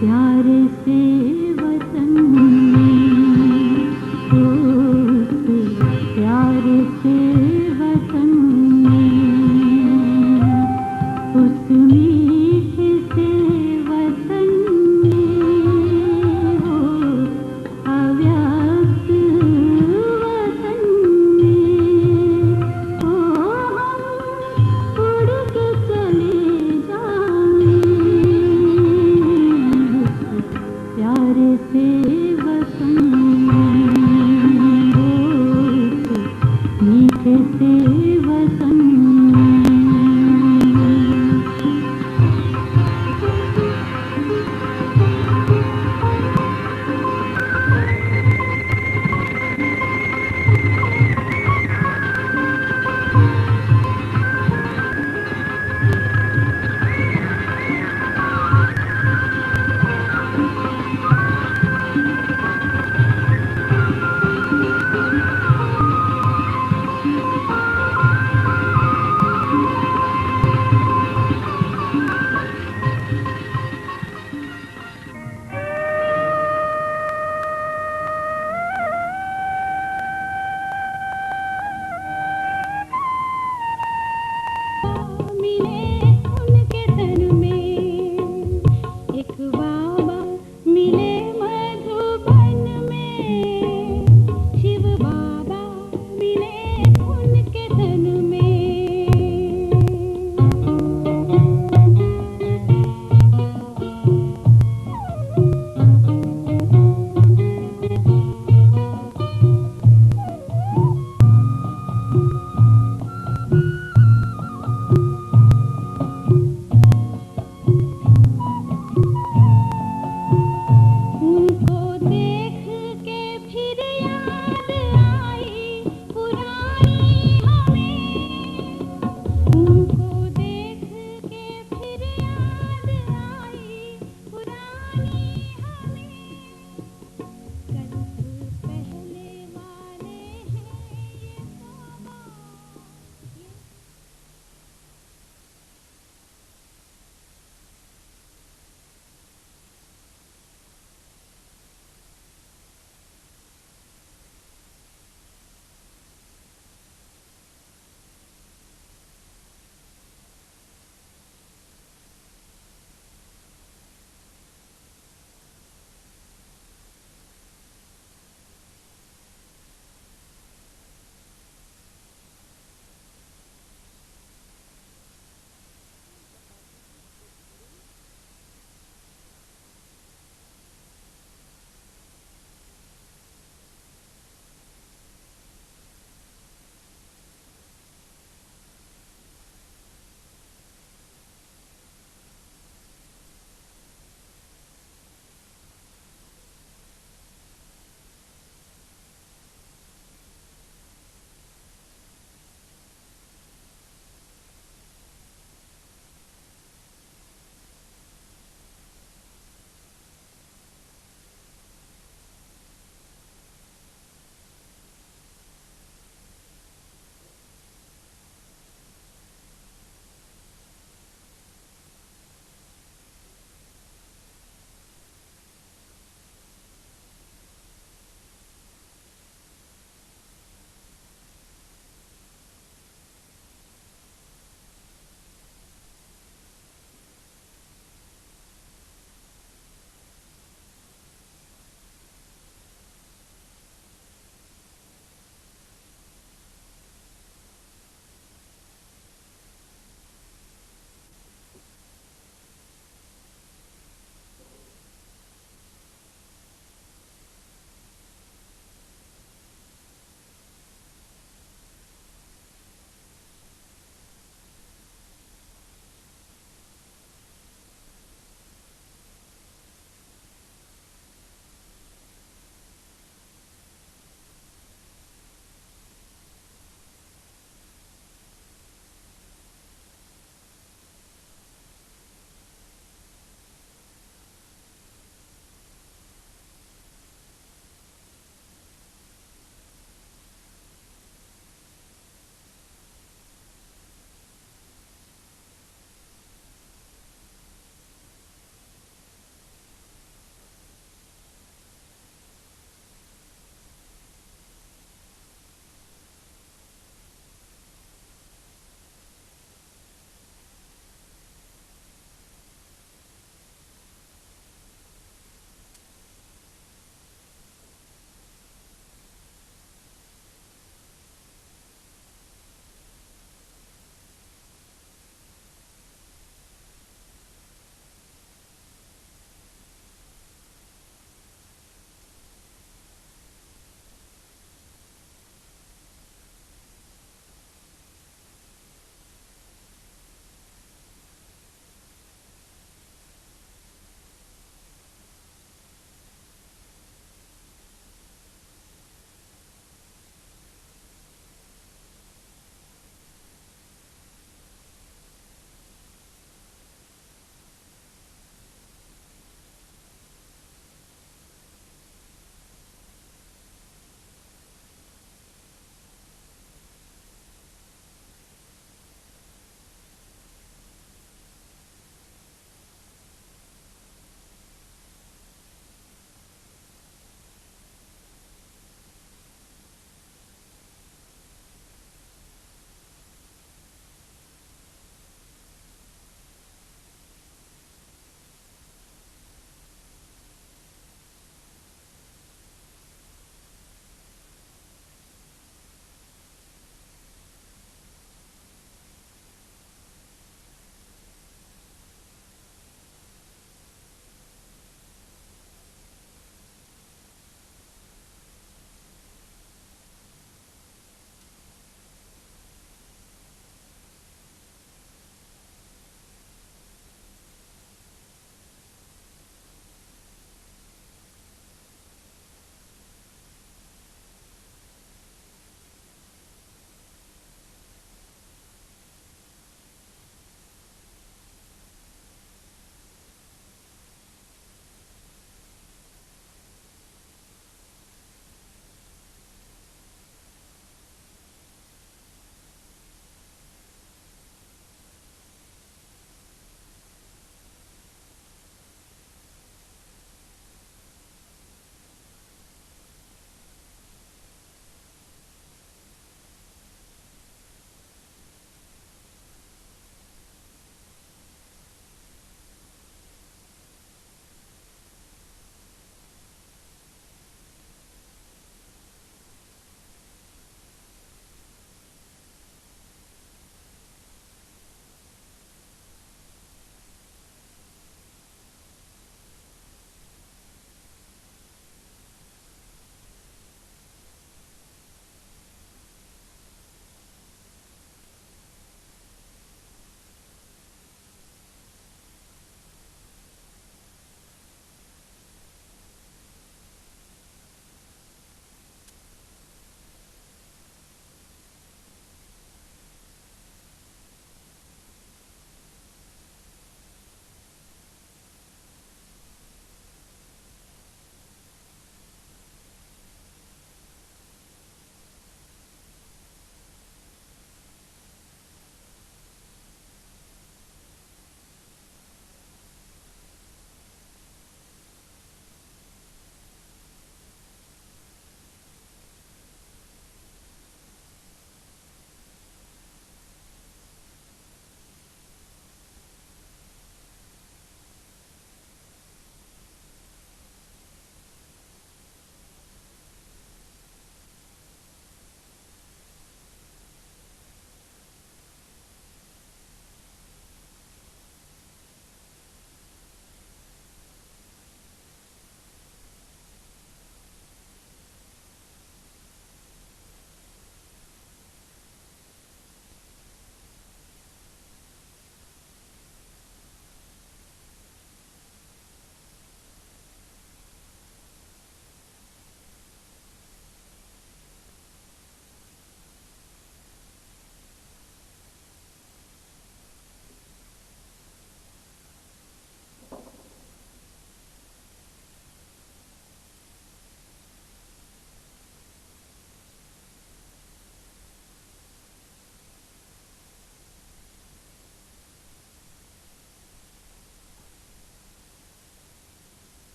प्यारे से वतन में, उस प्यारे से वतन में, उस मीठे से वतन में, हो अव्यक्त वतन में, हो हम उड़ के चले जाएं उस प्यारे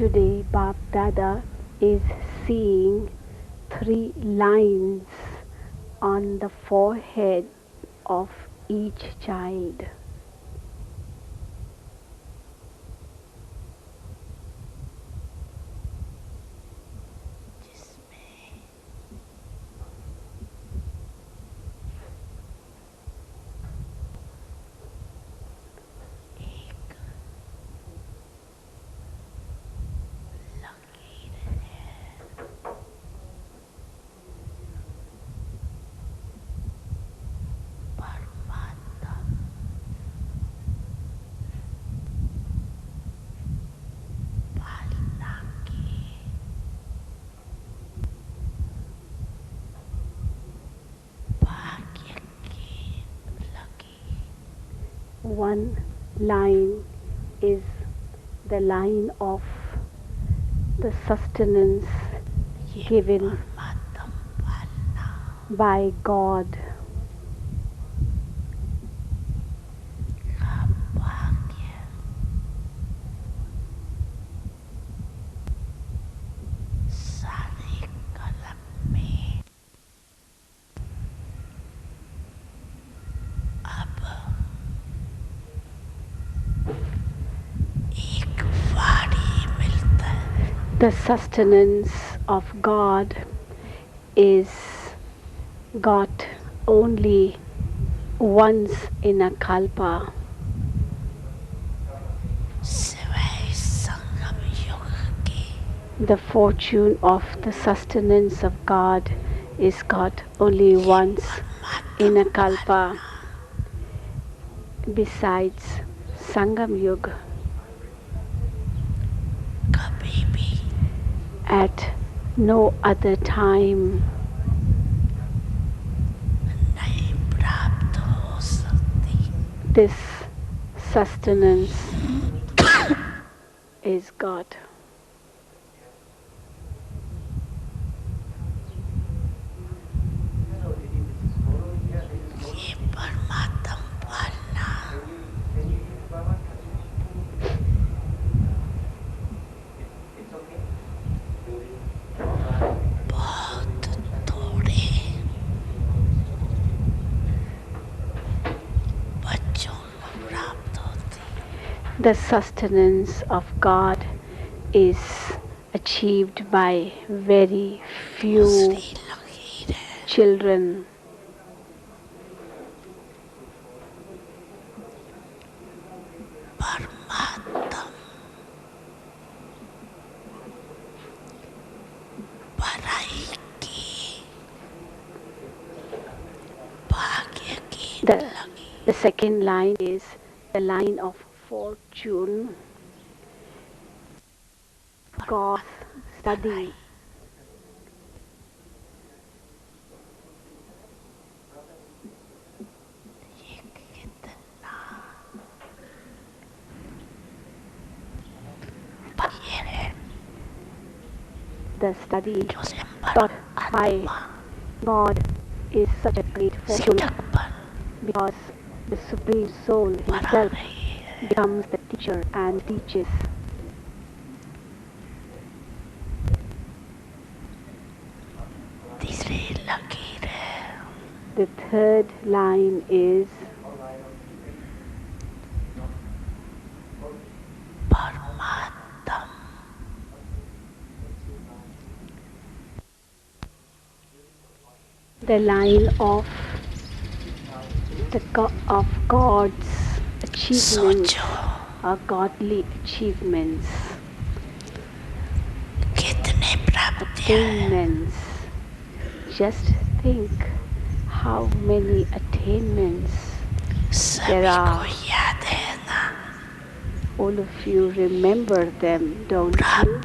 Today, Bap Dada is seeing 3 lines on the forehead of each child. One line is the line of the sustenance given by God. The sustenance of God is got only once in a kalpa. The fortune of the sustenance of God is got only once in a kalpa. Besides Sangam Yuga, at no other time this sustenance is God. The sustenance of God is achieved by very few children. The second line is the line of fortune. God's study. The study taught by God is such a great fortune because the Supreme Soul Himself becomes the teacher and teaches. The third line is the line of God's achievements or godly achievements, attainments. Just think how many attainments there are. All of you remember them, don't you?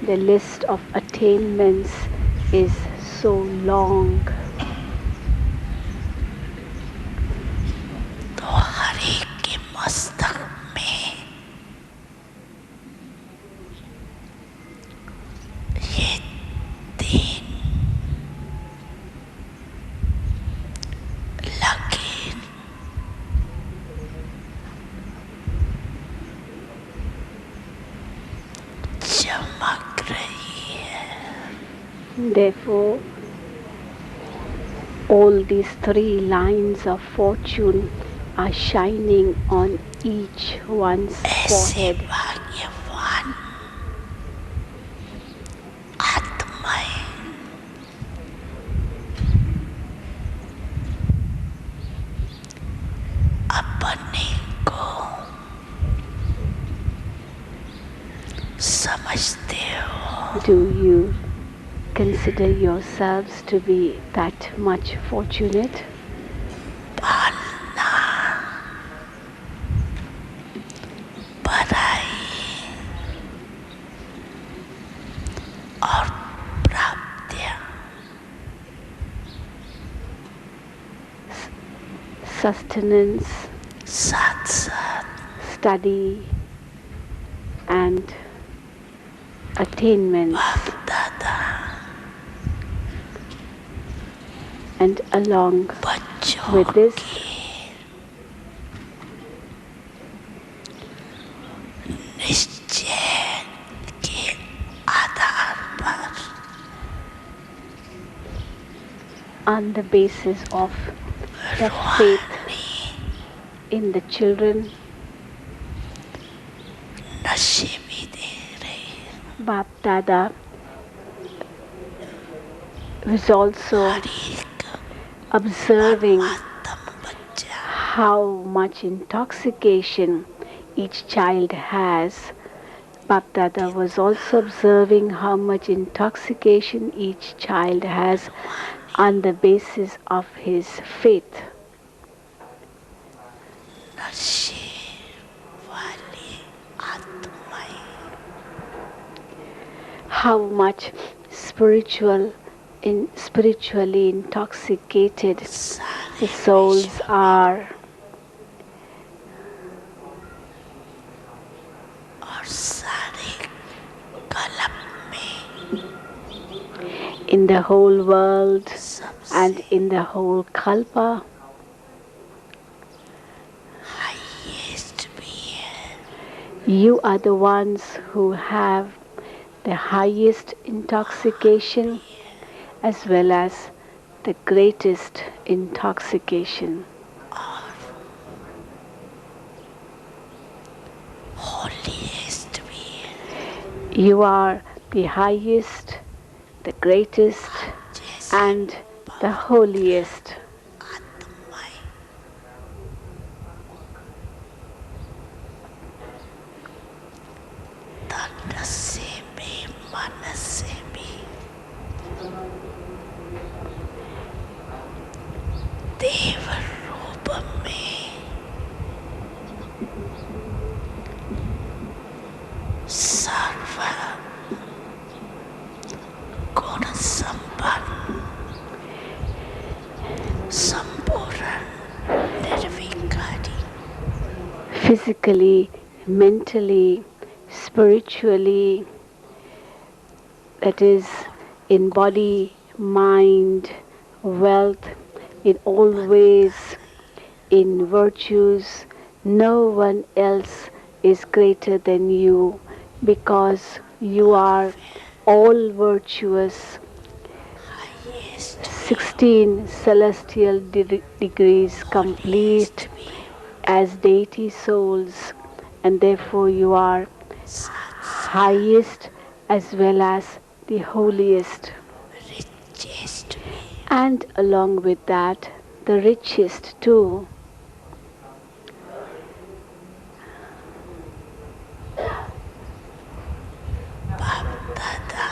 The list of attainments is so long. Therefore, all these three lines of fortune are shining on each one's ऐसे forehead. भाग्यवान आत्माएं अपने को समझते हो? Do you consider yourselves to be that much fortunate? पालना पढ़ाई और प्राप्तियां Sustenance, साथ साथ study, and attainments. बाप दादा And along बच्चों with this, की निश्चय के आधार पर on the basis of the faith in the children, नसीबी दे रही Bap Dada was also एक observing आत्म बच्चा how much intoxication each child has. Bap Dada was also observing how much intoxication each child has on the basis of his faith. नशे वाली आत्माएं How much spiritually intoxicated the souls are. और सारे कलम में In the whole world सबसे and in the whole Kalpa, highest भी है you are the ones who have the highest intoxication as well as the greatest intoxication. Holiest भी है You are the highest, the greatest, जैसे and the holiest. आत्माएं तन से भी मन से भी देव रूप में सर्व गुण संपन्न संपूर्ण निर्विकारी Physically, mentally, spiritually, that is, in body, mind, wealth, in all ways, in virtues, no one else is greater than you because you are all virtuous. Highest 16 celestial degrees complete as deity souls, and therefore you are highest as well as the holiest, richest भी and along with that, the richest too. बाप दादा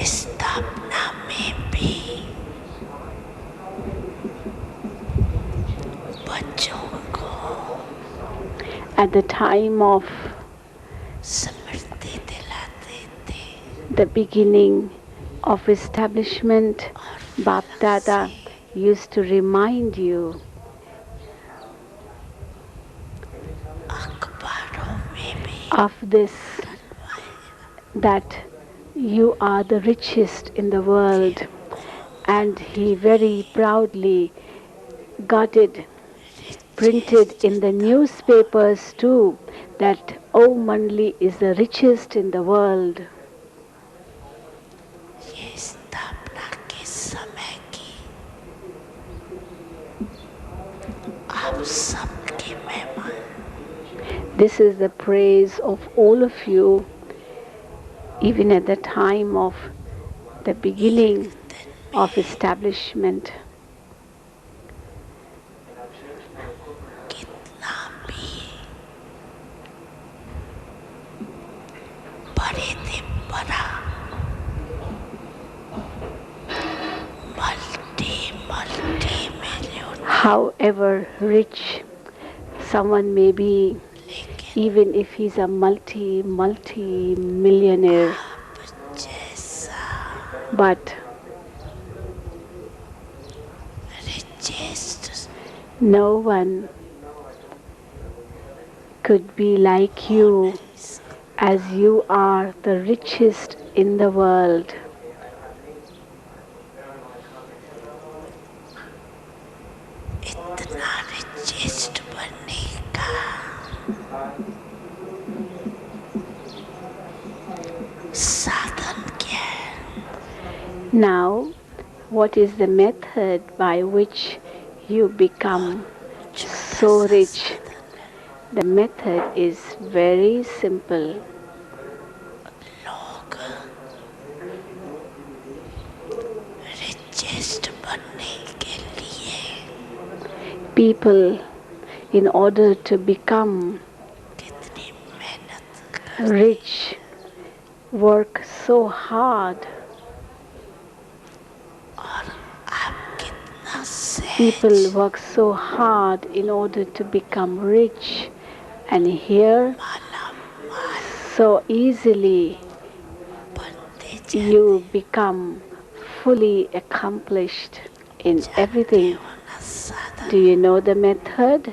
स्थापना में भी बच्चों को At the time of स्मृति दिलाते थे the beginning of establishment, Bap Dada used to remind you अखबारों में भी of this, that you are the richest in the world, and he very proudly got it printed in the newspapers too, that O Murli is the richest in the world. ये स्थापना के समय की आप सबकी महिमा This is the praise of all of you, even at the time of the beginning of establishment. कितना भी बड़े थे बड़ा multi million However rich someone may be, even if he's a multi-millionaire, जैसा but richest no one could be like you, as you are the richest in the world. इतना richest बनने का साधन क्या है Now, what is the method by which you become so rich? The method is very simple. लोग richest बनने के लिए People, in order to become कितनी मेहनत rich, work so hard. और आप कितना People सहज work so hard in order to become rich, and here Mala mall so easily बनते जाते you become fully accomplished in everything. हो ना साधन Do you know the method?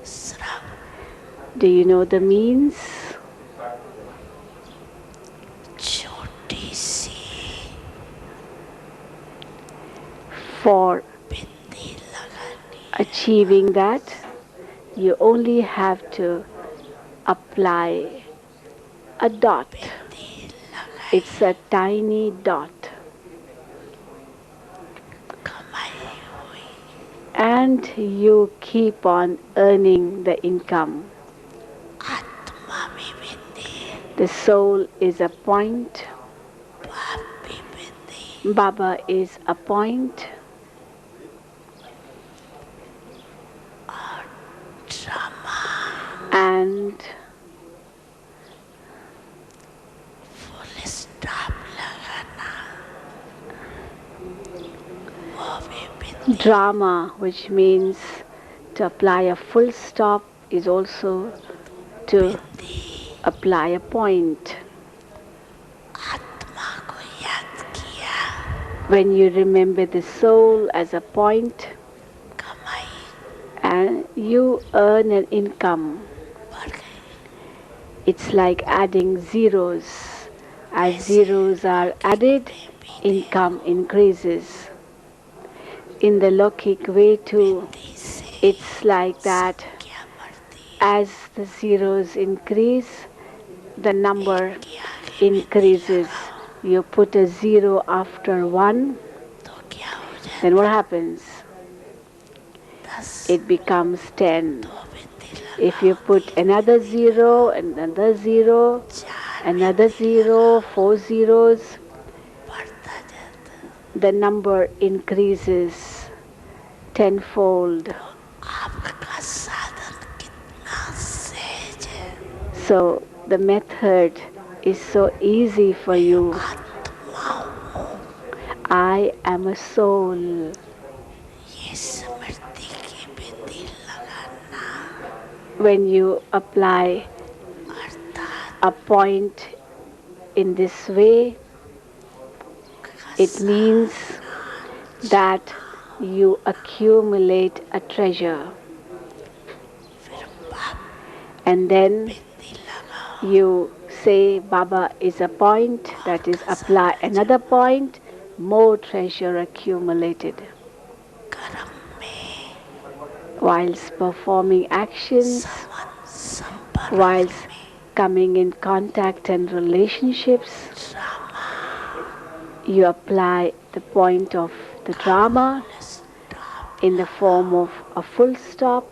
श्रम Do you know the means? छोटी सी For बिंदी लगानी achieving that, you only have to apply a dot. बिंदी लगाई It's a tiny dot. कमाई हुई And you keep on earning the income. आत्मा भी बिंदी The soul is a point, बाप भी बिंदी Baba is a point, drama and full stop लगाना वो भी बिंदी drama, which means to apply a full stop, is also to apply a point. आत्मा को याद किया When you remember the soul as a point कमाई and you earn an income, बढ़ गई it's like adding zeros. As zeros are added, income increases. In the Lokik way too, से it's like that. क्या बढ़ती As the zeros increase, the number क्या आगे increases. You put a zero after one, तो क्या हो जाए then what happens? 10 It becomes 10. तो बिंदी लगा If you put another zero, another zero, चार another zero, 4 zeros, बढ़ता जाता the number increases tenfold. आपका साधन कितना सहज है So the method is so easy for you. आत्मा हूँ I am a soul. ये स्मृति की बिंदी लगाना When you apply अर्थात a point in this way, it means that you accumulate a treasure. फिर बाप And then बिंदी लगाओ you say Baba is a point, that is apply another point, more treasure accumulated. कर्म में Whilst performing actions, summon whilst coming in contact and relationships, you apply the point of the drama in the form of a full stop.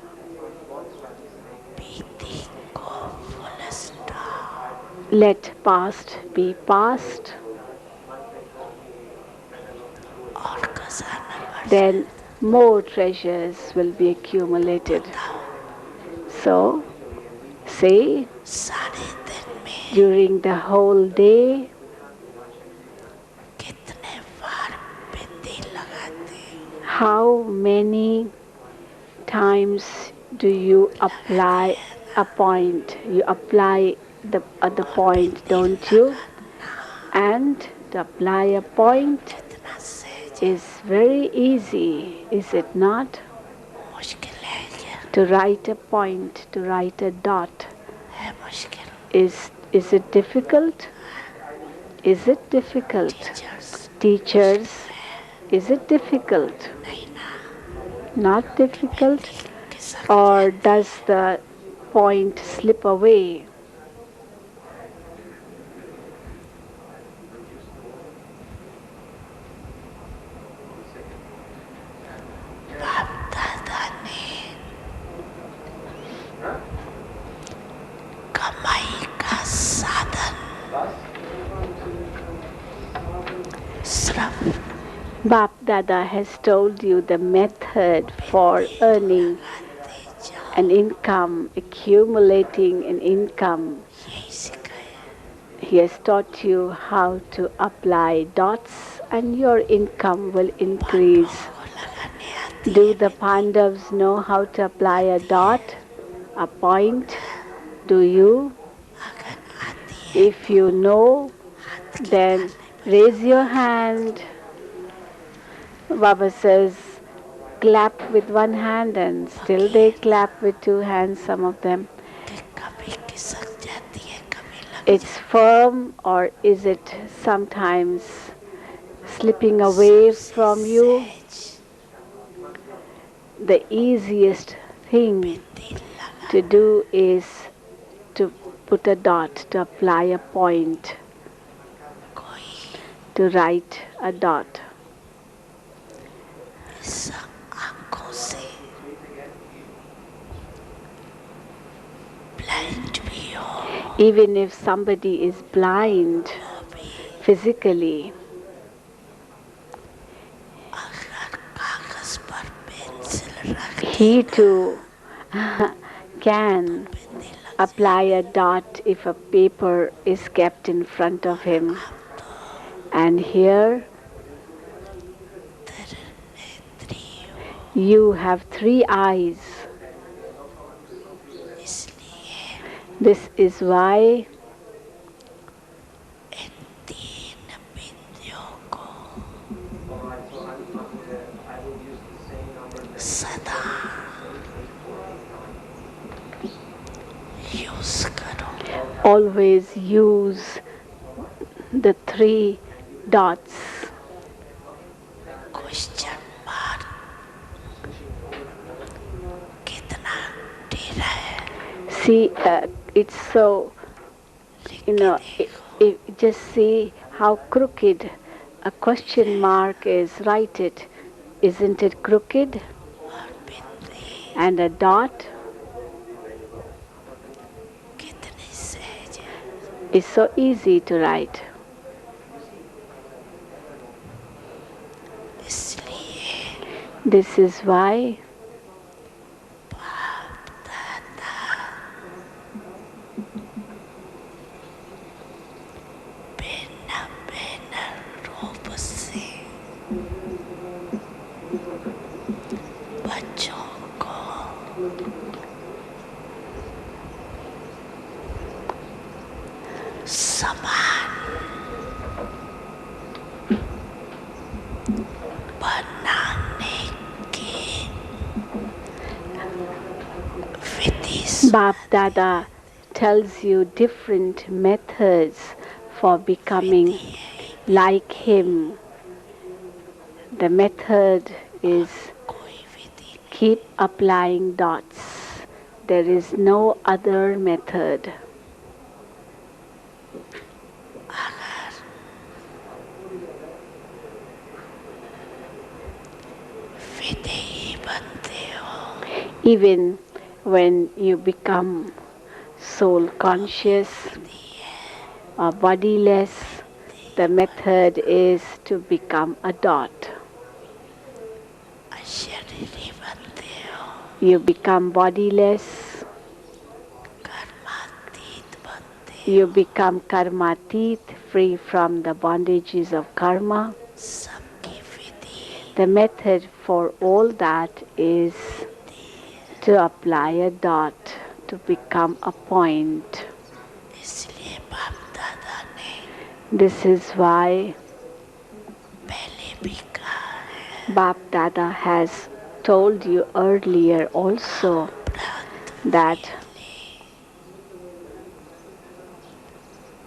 Let past be past. Then more treasures will be accumulated. So, say during the whole day, how many times do you apply a point? You apply the point, don't you? And to apply a point is very easy, is it not? To write a point, to write a dot. Is it difficult? Is it difficult? Teachers, is it difficult? Not difficult? Or does the point slip away? Bap Dada has told you the method for earning an income, accumulating an income. He has taught you how to apply dots and your income will increase. Do the Pandavas know how to apply a dot, a point? Do you? If you know, then raise your hand. Baba says, clap with one hand and still they clap with two hands, some of them. It's firm or is it sometimes slipping away from you? The easiest thing to do is to put a dot, to apply a point, to write a dot. Even if somebody is blind physically, he too can apply a dot if a paper is kept in front of him. And here you have 3 eyes. This is why always use the 3 dots. See, it's so, just see how crooked a question mark is. Write it. Isn't it crooked? And a dot is so easy to write. This is why Bap Dada tells you different methods for becoming like him. The method is keep applying dots. There is no other method. अगर विदेही बनते हो Even when you become soul conscious or bodiless, the method is to become a dot. अशरीरी बनते हो You become bodiless, कर्मातीत बनते you become karmatit, free from the bondages of karma. सबकी विधि The method for all that is to apply a dot, to become a point. इसलिए बाप दादा ने This is why पहले भी कहा है Bap Dada has told you earlier also that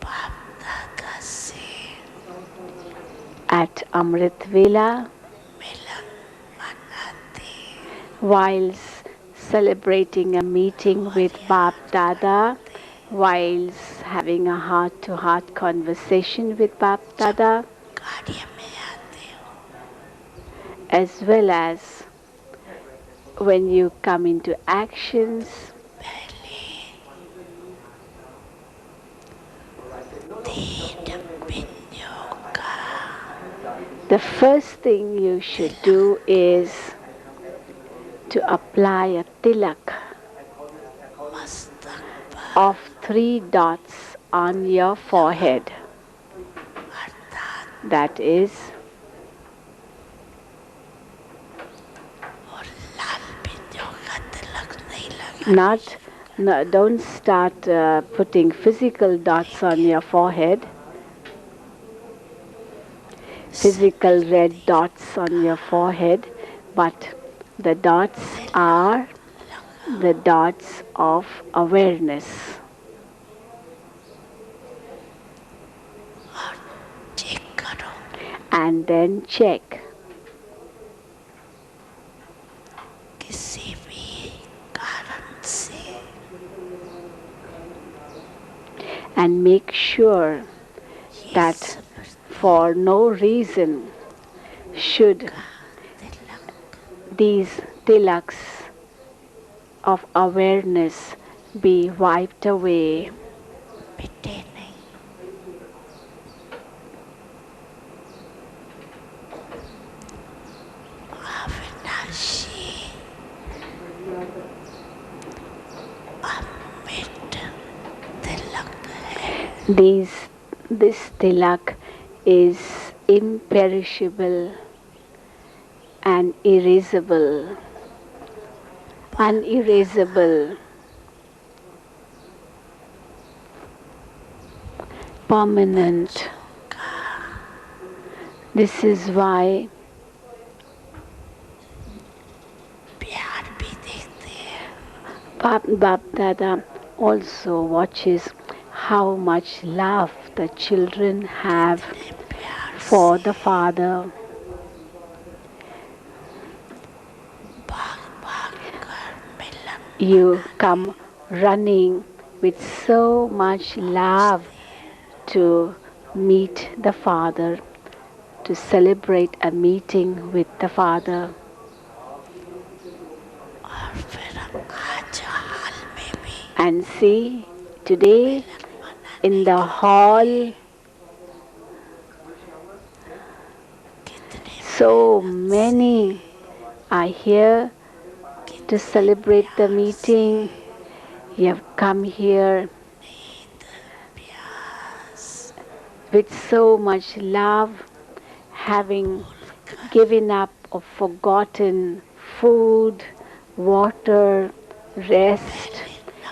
बाप दादा से at Amrit Vela, मिलन मनाते whilst celebrating a meeting with Bap Dada, whilst having a heart-to-heart conversation with Bap Dada, कार्य में आते हो as well as when you come into actions, पहले तीन बिंदियों का the first thing you should do is to apply a tilak मस्तक पर of 3 dots on your forehead. अर्थात That is और लाल बिंदियों का तिलक नहीं लगा not, no, don't start putting physical dots on your forehead, physical red dots on your forehead, but the dots are the dots of awareness. और check करो And then check. किसी भी कारण से And make sure ये that Smriti for no reason should Tilak these tilaks of awareness be wiped away. मिटे नहीं अविनाशी अमृत तिलक है This tilak is imperishable and erasable, unerasable, permanent. This is why प्यार भी देखते हैं Bap Dada also watches how much love the children have प्यार for the father. भाग भाग कर मिलन You come running with so much love to meet the father, to celebrate a meeting with the father. और फिर आज हाल में भी And see, today in the hall, कितने so many are here to celebrate the meeting. You have come here नींद प्यास with so much love, having given up or forgotten food, water, rest.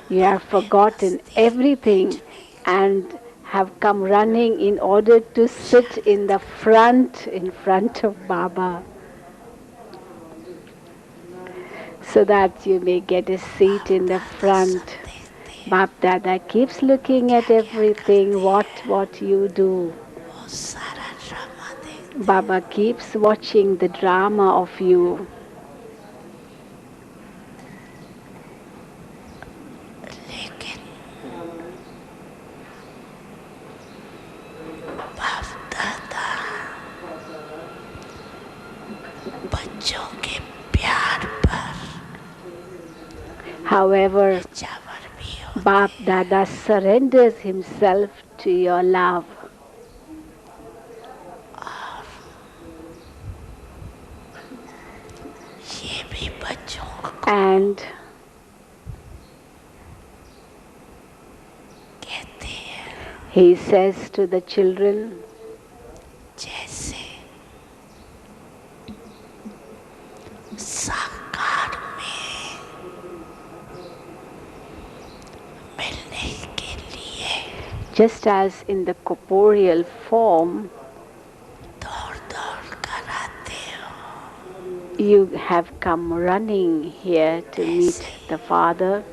You have forgotten everything and have come running in order to sit in front of Baba, so that you may get a seat in the front. देखते Bap Dada keeps looking at everything, what you do. वो सारा drama देखते Baba keeps watching the drama of you. के प्यार पर However, न्यौछावर भी होते Bap Dada surrenders himself to your love. ये भी बच्चों को And कहते हैं he says to the children, जैसे साकार में मिलने के लिए just as in the corporeal form, दौड़ दौड़ कर आते हो you have come running here to meet the Father.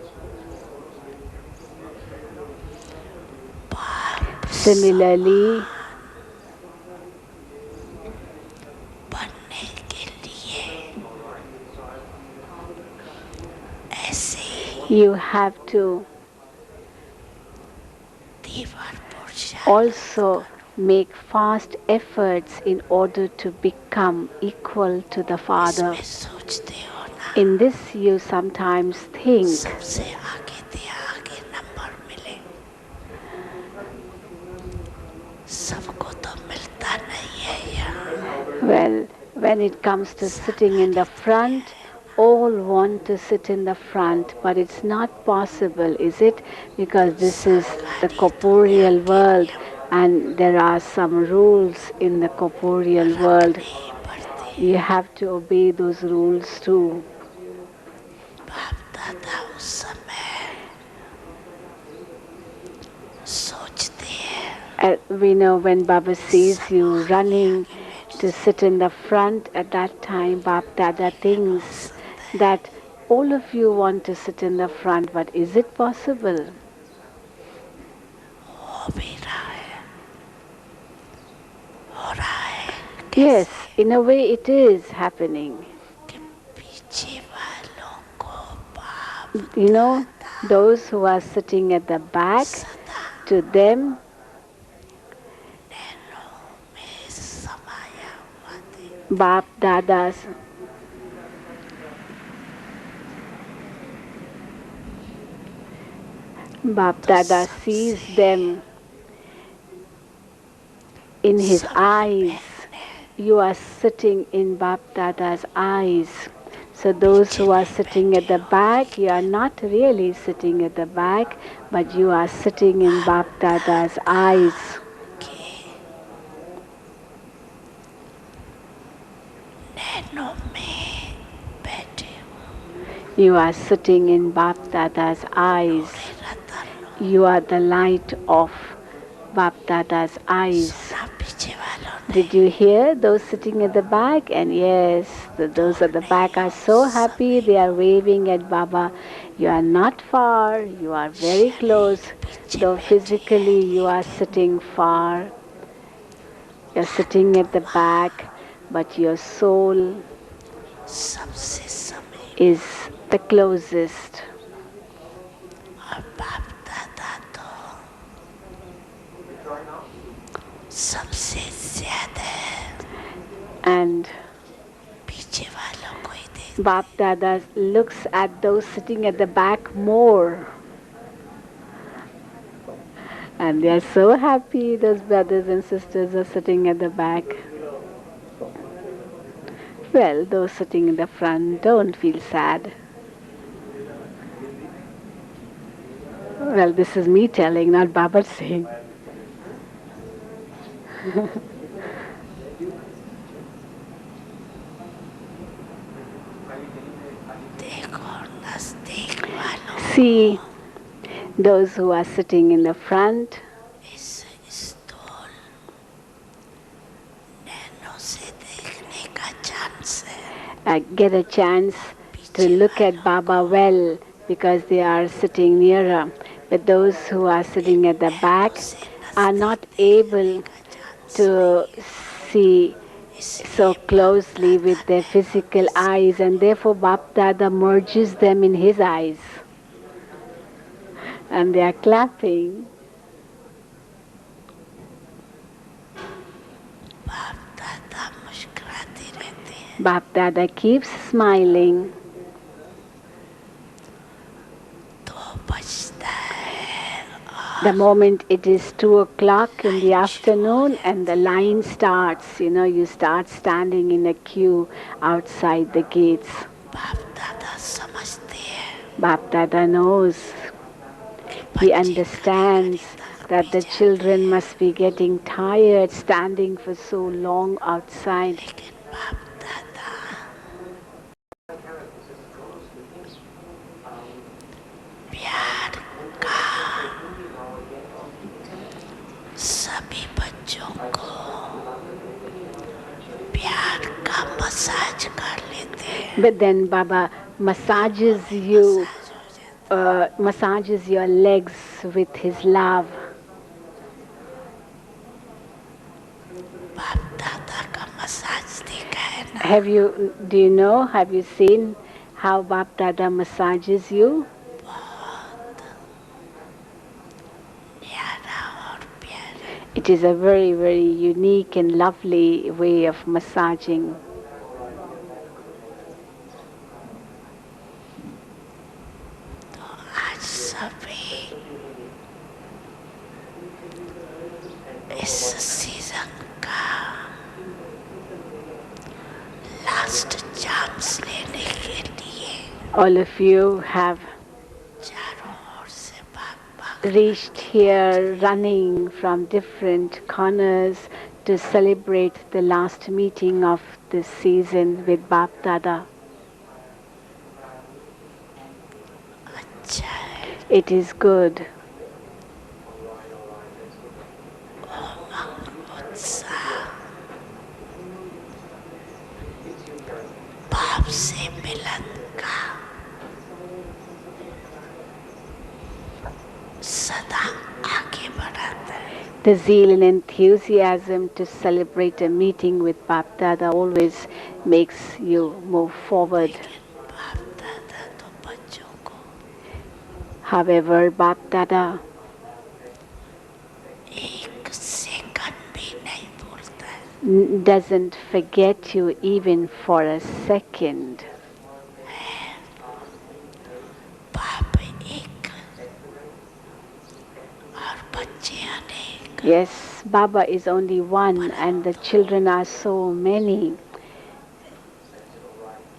बाप Similarly, बनने के लिए ऐसे ही you have to दीवार पुरुषार्थ also make fast efforts in order to become equal to the Father. इसमें सोचते हो ना In this you sometimes think, सबसे आगे दिया आगे नंबर मिले सबको तो मिलता नहीं है यहाँ well, when it comes to sitting in the front, all want to sit in the front, but it's not possible, is it? Because this is the corporeal world and there are some rules in the corporeal world. नहीं पड़ती You have to obey those rules too. बाप दादा उस समय सोचते हैं We know when Baba sees you running to sit in the front, at that time Bap Dada thinks that all of you want to sit in the front, but is it possible? हो भी रहा है हो रहा है Yes, in a way it is happening. कि पीछे वालों को बाप You know, those who are sitting at the back, सदा to them, नैनों में समाया हुआ थे Bap Dadas, Bap Dada sees them in his eyes. You are sitting in Bap Dada's eyes. So those who are sitting at the back, you are not really sitting at the back, but you are sitting in Bap Dada's eyes. कि नैनों में बैठे You are sitting in Bap Dada's eyes. Ratan You are the light of Bap Dada's eyes. ना पीछे वालों ने Did you hear those sitting at the back? And yes, those at the back are so happy. They are waving at Baba. You are not far. You are very close. Though physically you are sitting far. You are sitting at the back, but your soul सबसे समय is the closest. और बाप दादा तो सबसे ज्यादा And पीछे वालों को ही दे Bap Dada looks at those sitting at the back more. And they are so happy, those brothers and sisters are sitting at the back. Well, those sitting in the front don't feel sad. Well, this is me telling, not Baba saying. देखो नजदीक वालों See, those who are sitting in the front, इस स्थूल नैनों से देखने का chance है get a chance to look at Baba well because they are sitting nearer. But those who are sitting at the back are not able to see so closely with their physical eyes, and therefore Bap Dada merges them in his eyes. And they are clapping. बाप दादा मुस्कुराते रहते हैं Bap Dada keeps smiling. तो बजता है The moment it is 2 o'clock in the afternoon and the line starts, you start standing in a queue outside the gates. बाप दादा समझते हैं Bap Dada knows, कि he बच्चे understands that the children must be getting tired standing for so long outside. लेकिन बाप दादा प्यार का सभी बच्चों को प्यार का मसाज कर लेते हैं But then Baba massages you, massages your legs with his love. बाप दादा का मसाज देखा है ना Have you seen how Bap Dada massages you? न्यारा और प्यारा It is a very, very unique and lovely way of massaging. तो आज सभी इस सीजन का लास्ट चांस लेने के लिए All of you have चारों ओर से भाग भाग reached here running from different corners to celebrate the last meeting of this season with Bap Dada. अच्छा है It is good. उमंग उत्साह बाप से मिलन का सदा आगे बढ़ाता है The zeal and enthusiasm to celebrate a meeting with Bap Dada always makes you move forward. लेकिन बाप दादा तो बच्चों को However, Bap Dada एक सेकंड भी नहीं भूलता है doesn't forget you even for a second. बाप एक और बच्चे अनेक Yes, Baba is only one and the children are so many.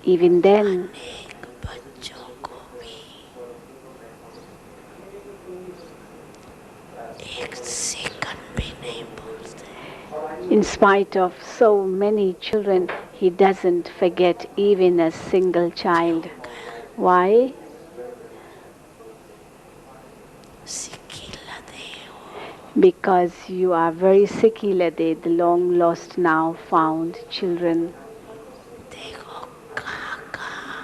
Even then, अनेक बच्चों को भी एक सेकंड भी नहीं भूलते in spite of so many children, he doesn't forget even a single child. Why? सिक्की लदे हो Because you are very Sikilade, the long lost now found children. देखो कहाँ कहाँ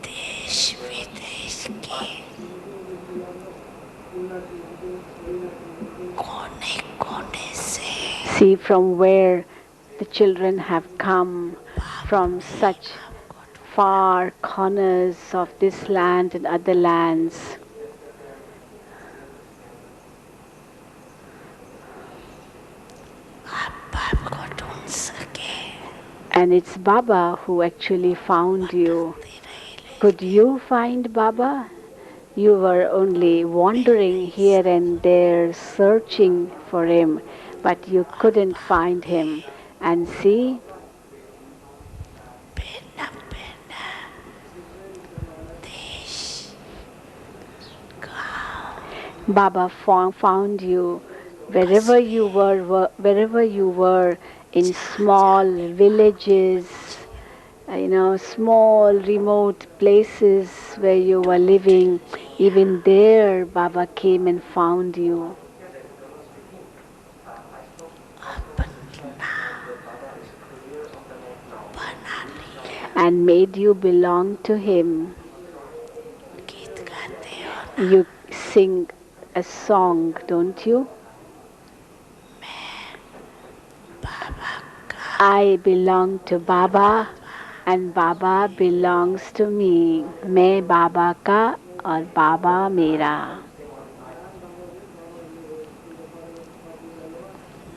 देश विदेश के कोने कोने से See from where the children have come from such far corners of this land and other lands. आप बाप को ढूंढ सके And it's Baba who actually found you. Could you find Baba? You were only wandering here and there searching for him, but you couldn't find him. And see, भिन्न भिन्न देश गांव Baba found you wherever you were in small villages, small remote places where you were living. Even there, Baba came and found you अपना बना लिया and made you belong to him. गीत गाते हो ना You sing a song, don't you? बाबा का I belong to Baba and Baba belongs to me. मैं बाबा का और बाबा मेरा.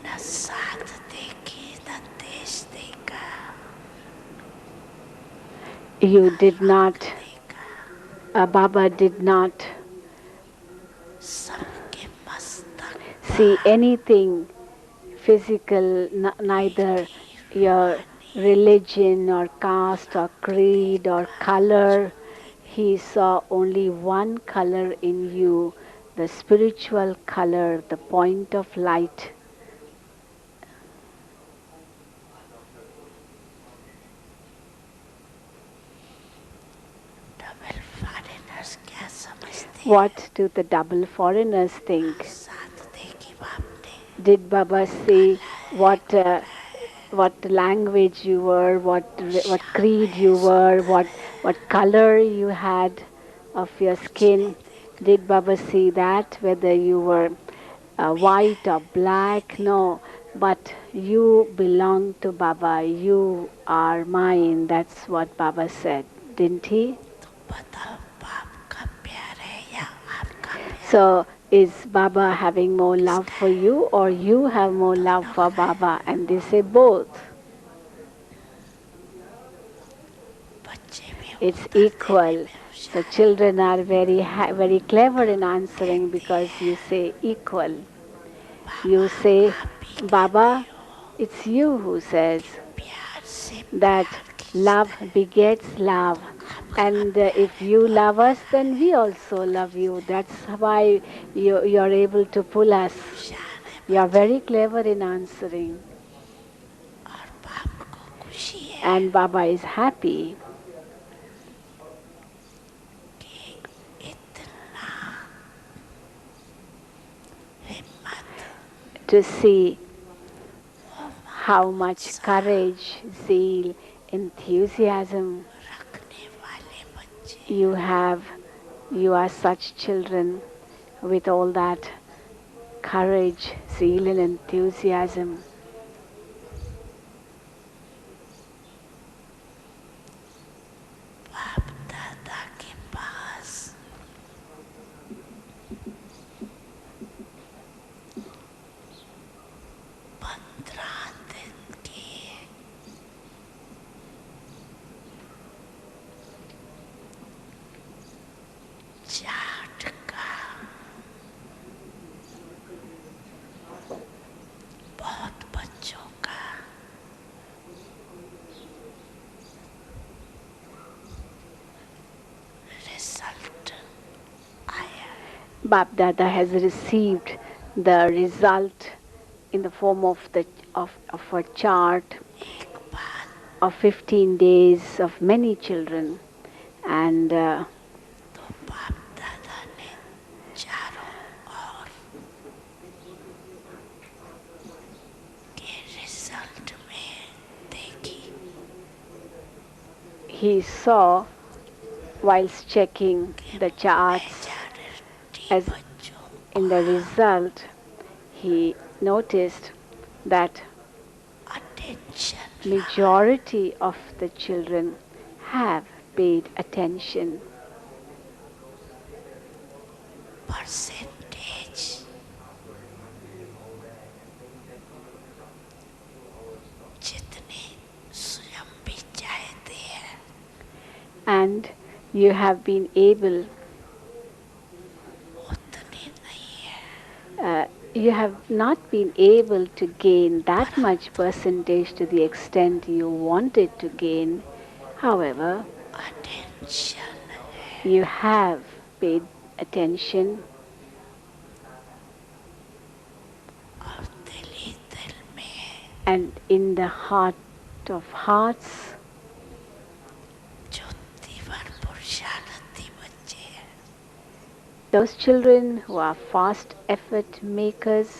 न साथ समझदेगा You did not, देगा Baba did not सबके मस्तक see anything physical, neither your religion or caste or creed or color. He saw only one color in you, the spiritual color, the point of light. Double foreigners क्या समझते हैं What do the double foreigners think? साथ देखी बाप ने Did Baba see what language you were, what creed you were, what color you had of your कुछ नहीं skin? देखा Did Baba see that whether you were white or black? No, but you belong to Baba. You are mine. That's what Baba said, didn't he? तो बताओ बाप का प्यार है या आपका प्यार So is Baba having more love किसका for है you or you have more love दोनों for का है Baba? And they say both. बच्चे भी It's उत्तर देने equal. में So होशियार है children are very clever in answering कहते because you हैं say equal. Baba You say, आप ही कहते Baba, हो it's you who says कि प्यार से that प्यार खींचता love है begets love. आपका And प्यार if है you तो love us, हमारा then है we also love you. That's why you're able to pull us. होशियार है You're बच्चे very clever in answering. और बाप को खुशी है And Baba is happy कि इतना हिम्मत to see वो how मान much उत्साह courage, zeal, enthusiasm रखने वाले बच्चे you have. You are such children with all that courage, zeal, and enthusiasm. बाप दादा के पास पंद्रह दिन की चाट का बहुत बच्चों का रिजल्ट आया Bap Dada has received the result in the form of a chart एक बात of 15 days of many children, and तो बाप दादा ने चारों ओर के रिजल्ट में देखी he saw whilst checking कि the charts मेजॉरिटी as बच्चों in the result he noticed that attention रहा majority of the children have paid attention. Percentage जितनी स्वयं भी चाहते हैं And you have been able, उतनी नहीं है you have not been able to gain that much percentage to the extent you wanted to gain. However, attention है you have paid attention, और दिल ही दिल में and in the heart of hearts, जो तीव्र पुरुषार्थी बच्चे हैं those children who are fast effort makers,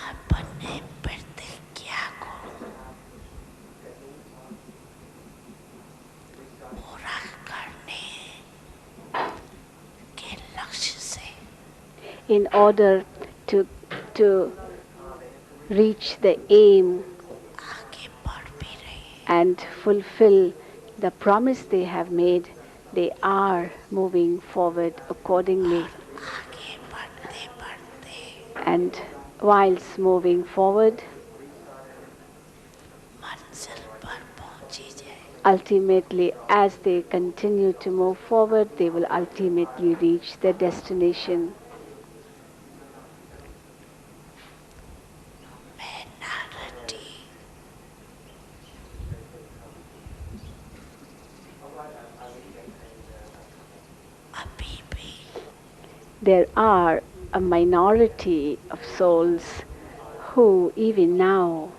अपने प्रतिज्ञा को पूरा करने के लक्ष्य से in order to reach the aim आगे बढ़ भी रहे हैं and fulfill the promise they have made, they are moving forward accordingly. आगे बढ़ते बढ़ते And whilst moving forward, मंजिल पर पहुंची जाए. ultimately, as they continue to move forward, they will ultimately reach their destination. मैं नारटी अभी भी There are a minority of souls who, even now,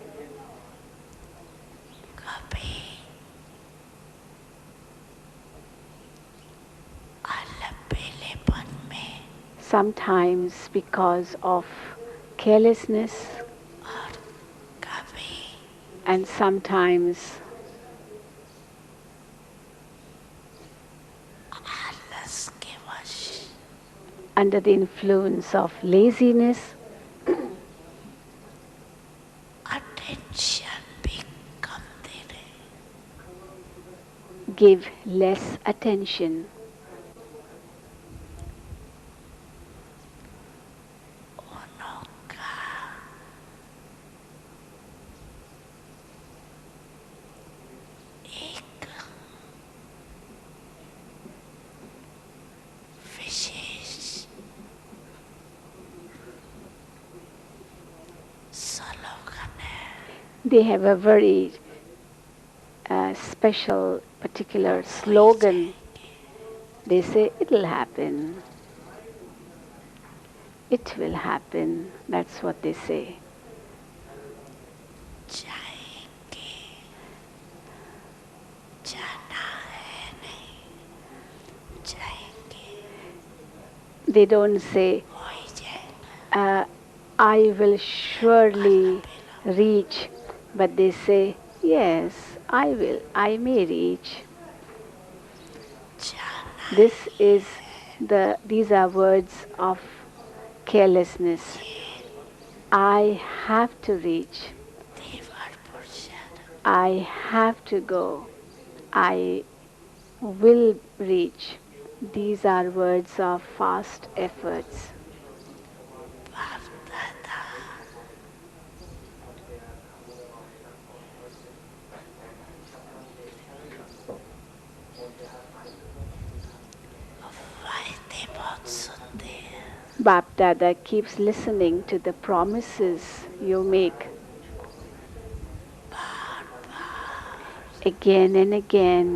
कभी अलबेलेपन में sometimes because of carelessness और कभी and sometimes आलस के वश under the influence of laziness, attention भी कम दे रहे. give less attention. उनों का एक विशेष स्लोगन है. They have a very special, particular slogan. They say, it'll happen. It will happen. That's what they say. जाएंगे जाना है नहीं जाएंगे They don't say, हो ही जाएगा. I will surely reach, but they say, yes, I will, I may reach. जाना These are words of carelessness. I have to reach. देवरपुर शहर I have to go. I will reach. These are words of fast efforts. बाप दादा वायदे बहुत सुनते हैं. Bap Dada keeps listening to the promises you make again and again.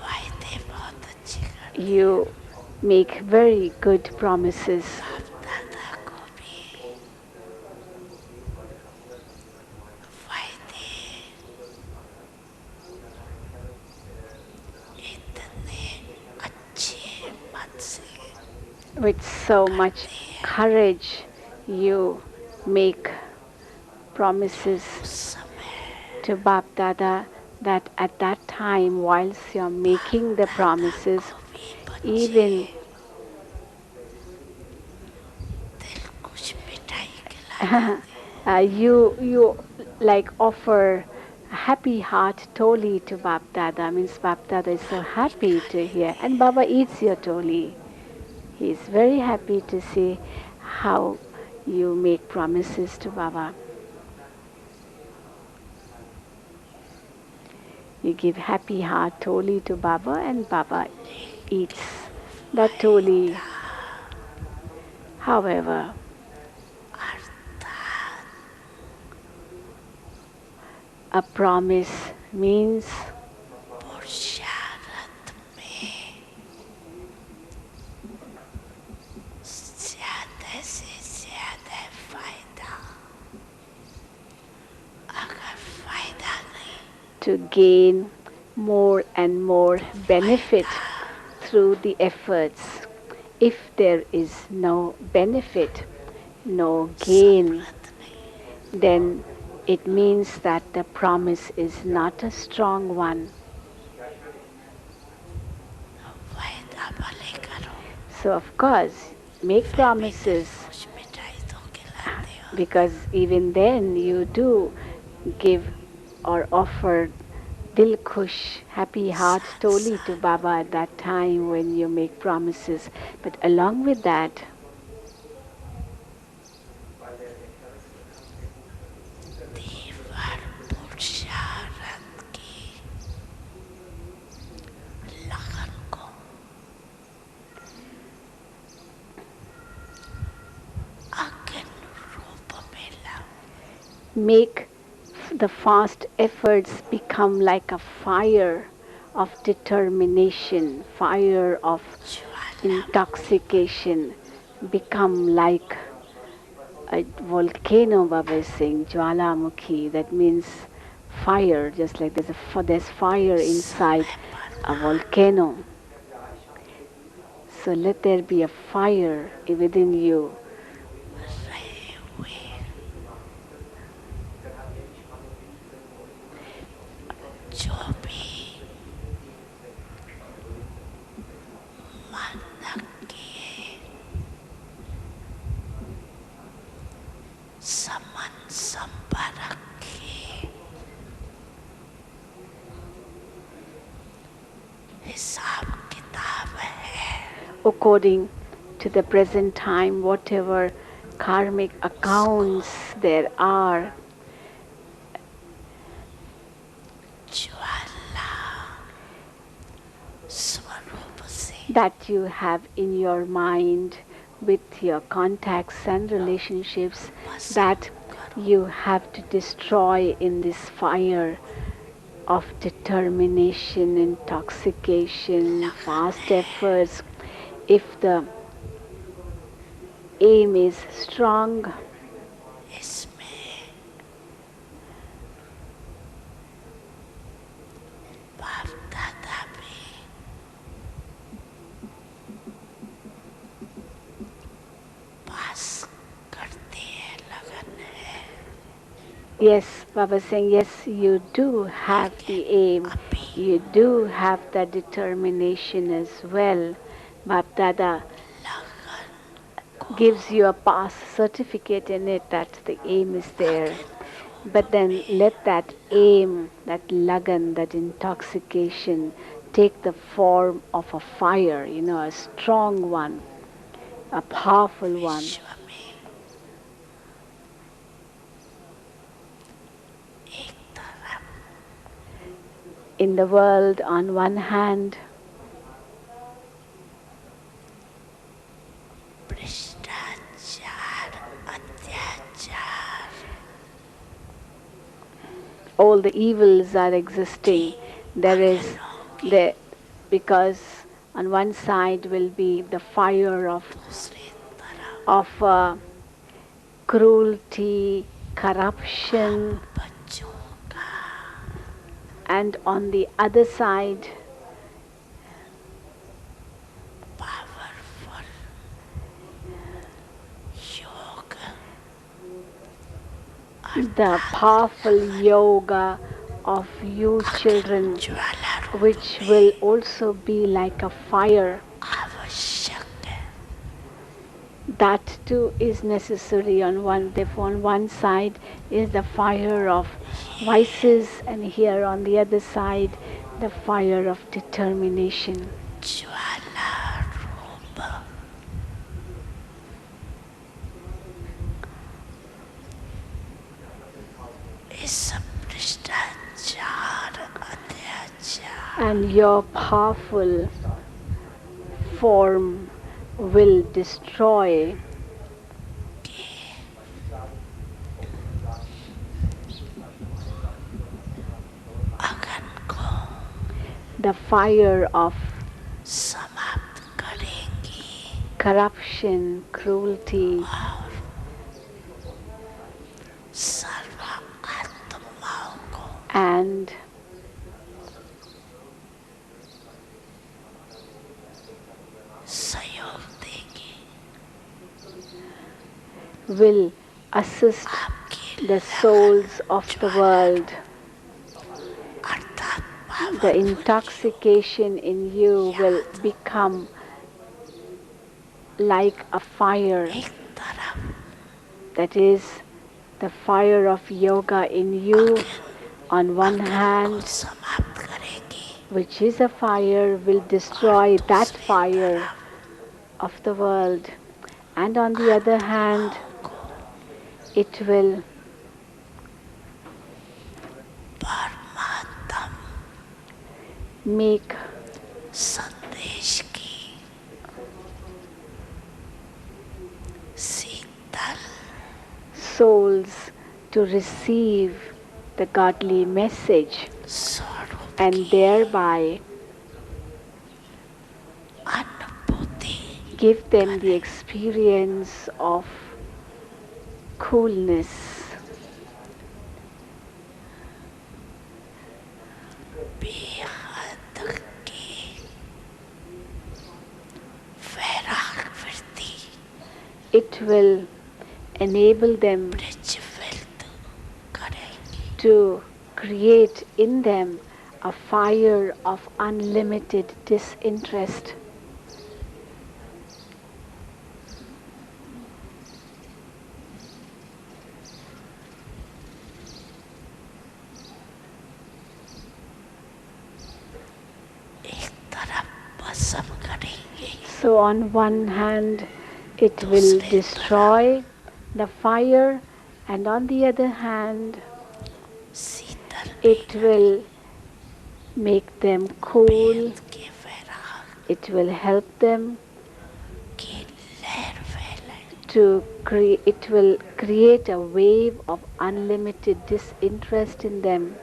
वायदे बहुत अच्छे करते. You make very good promises. बाप दादा को भी वायदे इतने अच्छे मन से With so much courage, you make promises उस समय to Bap Dada that at that time, whilst you're making the promises, भी बच्चे even दिल कुछ मिठाई खिला you like offer happy heart toli to Bap Dada. Means Bap Dada is so happy to hear, and Baba eats your toli. He is very happy to see how you make promises to Baba. You give happy heart toli to Baba, and Baba eats that toli. However, अर्थात a promise means पुरुषार्थ में ज्यादा से ज्यादा फायदा. अगर फायदा नहीं to gain more and more benefit through the efforts. If there is no benefit, no gain, समृद्ध नहीं then it means that the promise is not a strong one. वायदा भले करो So, of course, make promises कुछ मिठाई तो खिलाते हो. because even then you do give or offer Dil Khush, happy heart toli to Baba at that time when you make promises. But along with that, दीवार पुरुषारत की लगन को अग्नि रूप में लाओ. make the fast efforts become like a fire of determination, fire of intoxication, become like a volcano, Baba is saying, Jwalamukhi, that means fire, just like there's fire inside समय पर a volcano. So let there be a fire within you. रहे हुए जो भी मन किए समन संपर्क किए हिसाब किताब है. According to the present time, whatever karmic accounts there are, ज्वाला स्वरूप से that you have in your mind with your contacts and relationships, that you have to destroy in this fire of determination, intoxication, fast efforts. If the aim is strong, इसमें बाप दादा भी पास करते हैं लगन है. yes, Baba is saying, yes, you do have the aim, you do have the determination as well. Bap Dada gives you a pass certificate in it that the aim is there. But then let that aim, that lagan, that intoxication, take the form of a fire, a strong one, a powerful one. विश्व में एक तरफ In the world, on one hand, भ्रष्टाचार अत्याचार all the evils are existing. There is the because on one side will be the fire दूसरी तरफ of cruelty, corruption, बच्चों का and on the other side powerful योग the powerful yoga of you children, ज्वाला रूप which will also be like a fire. आवश्यक है. That too is necessary on one. Therefore, on one side is the fire of vices, and here on the other side, the fire of determination. ज्वाला रूप इस भ्रष्टाचार अत्याचार And your powerful form will destroy अगन को the fire of समाप्त करेंगी corruption, cruelty, और सर्व आत्माओं को and सहयोग देगी. will assist आपकी the souls of the world. अर्थात The intoxication in you will become like a fire, एक तरफ that is the fire of yoga in you on one hand, समाप्त which is a fire, will destroy that fire of the world. And on the other hand, it will परमात्म make संदेश की शीतल souls to receive the godly message स्वरूप and की thereby अनुभूति give them the experience of coolness, बेहद की वैराग्यवृत्ति it will enable them प्रज्वलित करेगी to create in them a fire of unlimited disinterest. एक तरफ भस्म करेंगे So on one hand, it will destroy the fire, and on the other hand, Sheetal it will make them cool. भेद के वैराग It will help them की लहर फैलाए to create, it will create a wave of unlimited disinterest in them.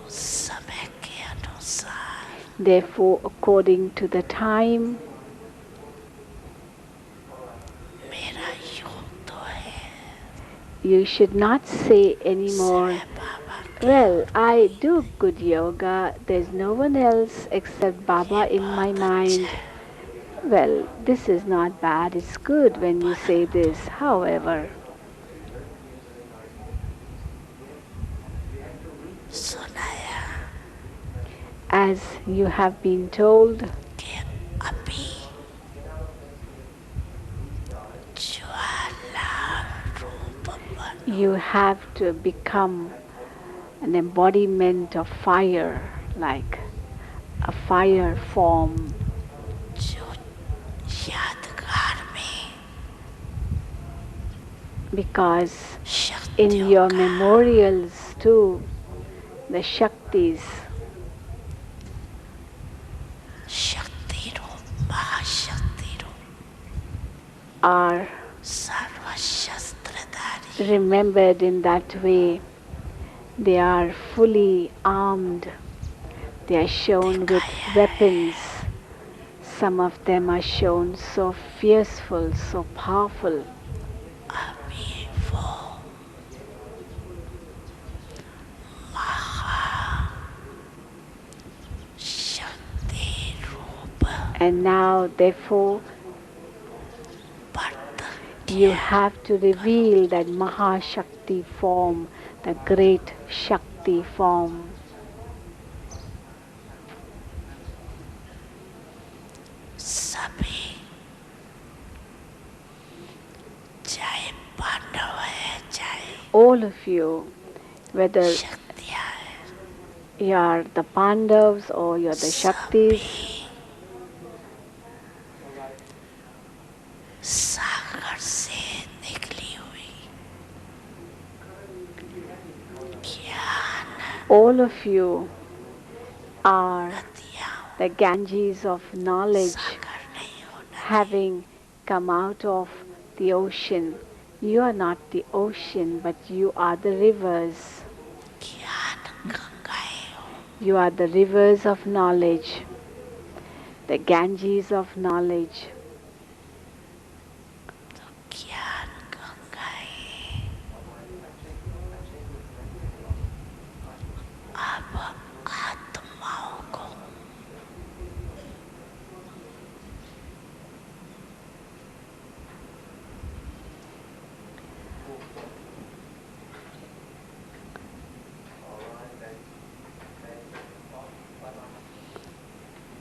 उस समय के अनुसार Therefore, according to the time, मेरा योग तो है you should not say anymore, सिवाय बाबा के well, I do good yoga, there's no one else except Baba in my mind. Well, this is not bad, it's good when you say this. However, सुनाया as you have been told, कि अभी ज्वाला रूप बनो you have to become an embodiment of fire, like a fire form, जो यादगार में because in शक्तियों your का memorials too, the Shaktis शक्ति रूप महाशक्ति रूप are सर्वशस्त्रधारी remembered in that way. They are fully armed. They are shown with weapons. Some of them are shown so fierceful, so powerful. अभी वो शक्ति रूप And now, therefore, बढ़त you have to reveal that Mahashakti form, the great Shakti form. सभी चाहे पांडव है चाहे All of you, whether शक्तियाँ है you are the Pandavas or you are the Shaktis, सभी सागर से निकली हुई ज्ञान all of you are नदियाँ the Ganges of knowledge, सागर नहीं होना having come out of the ocean. You are not the ocean, but you are the rivers. ज्ञान गंगाएं हो You are the rivers of knowledge, the Ganges of knowledge. तो ज्ञान गंगाएं अब आत्माओं को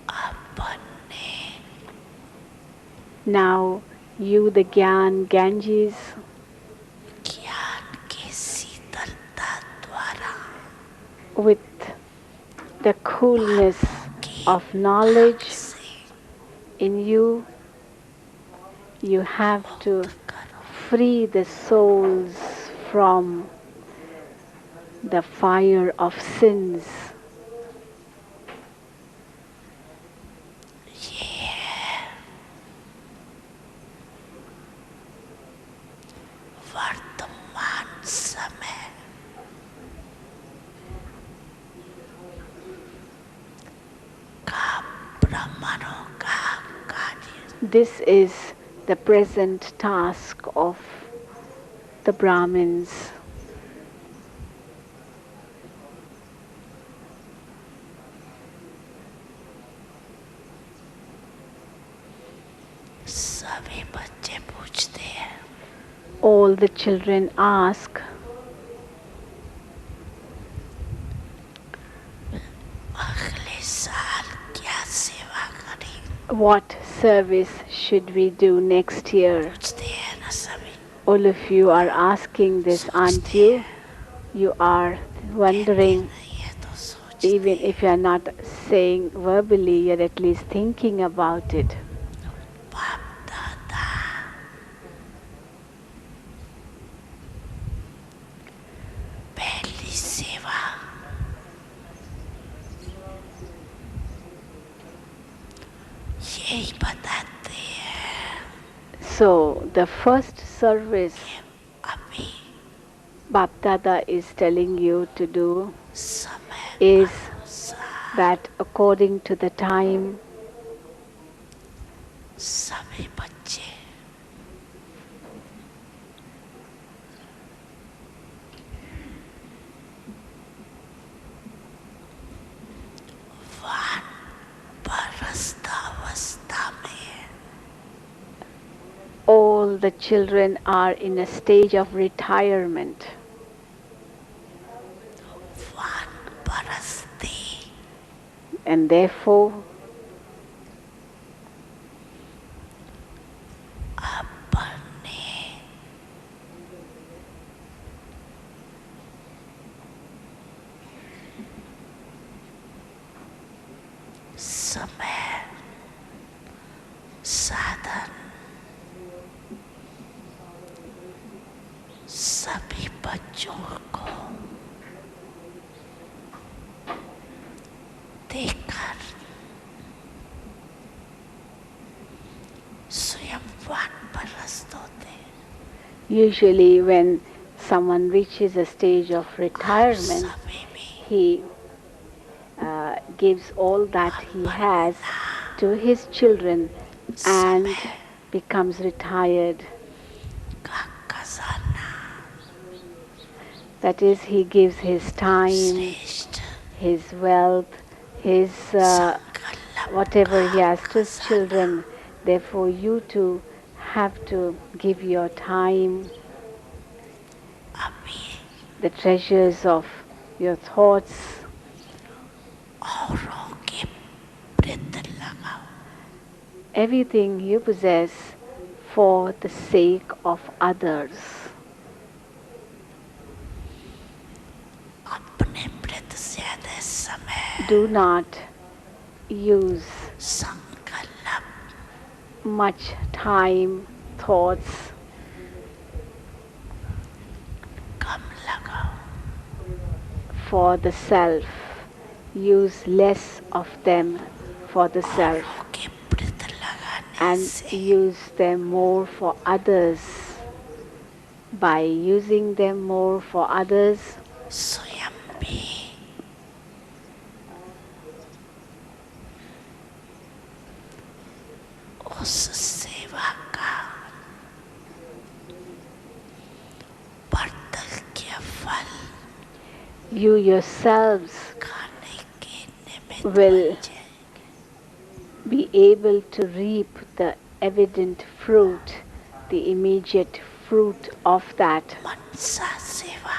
अपने Now, you, the Gyan Ganges, ज्ञान with the coolness of knowledge in you. You have to free the souls from the fire of sins. वर्तमान समय का ब्राह्मणों का कार्य This is the present task of the Brahmins. सभी बच्चे पूछते हैं All the children ask, अगले साल क्या सेवा करें what service should we do next year? पूछते हैं ना सभी All of you are asking this, aren't you? You are wondering, ये तो सोचते even if you are not saying verbally, you're at least thinking about it. बाप दादा पहली सेवा यही बताते हैं So, the first service अभी Bap Dada is telling you to do समय is अनुसार that according to the time, सभी बच्चे वानप्रस्थावस्था में all the children are in a stage of retirement. वानप्रस्थी And therefore, अपने समय साधन सभी बच्चों को देखकर स्वयं वानप्रस्थ होते हैं usually when someone reaches a stage of retirement, सभी भी he gives all that he has to his children and becomes retired. का खजाना That is, he gives his time, श्रेष्ठ his wealth, his संकल्प whatever he का has to his खजाना children. Therefore, you too have to give your time, अभी the treasures of your thoughts, औरों के वृद्ध लगाओ everything you possess for the sake of others. अपने वृद्ध से ज्यादा समय Do not use संकल्प much time, thoughts कम लगाओ for the self. Use less of them for the self औरों के वृद्ध लगाने and से use them more for others. By using them more for others, स्वयं भी उस सेवा का बर्तन के फल you yourselves खाने के निमित्त will बन जाए be able to reap the evident fruit, the immediate fruit of that. मनसा सेवा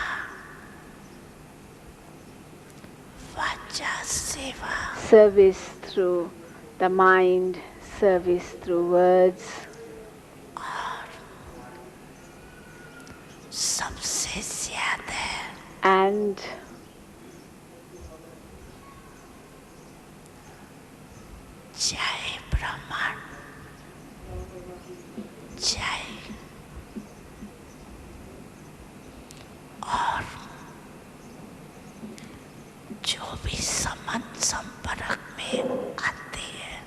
वाचा सेवा Service through the mind, service through words, सबसे ज्यादा and जय ब्रह्मांड जय। और जो भी संबंध संपर्क में आते हैं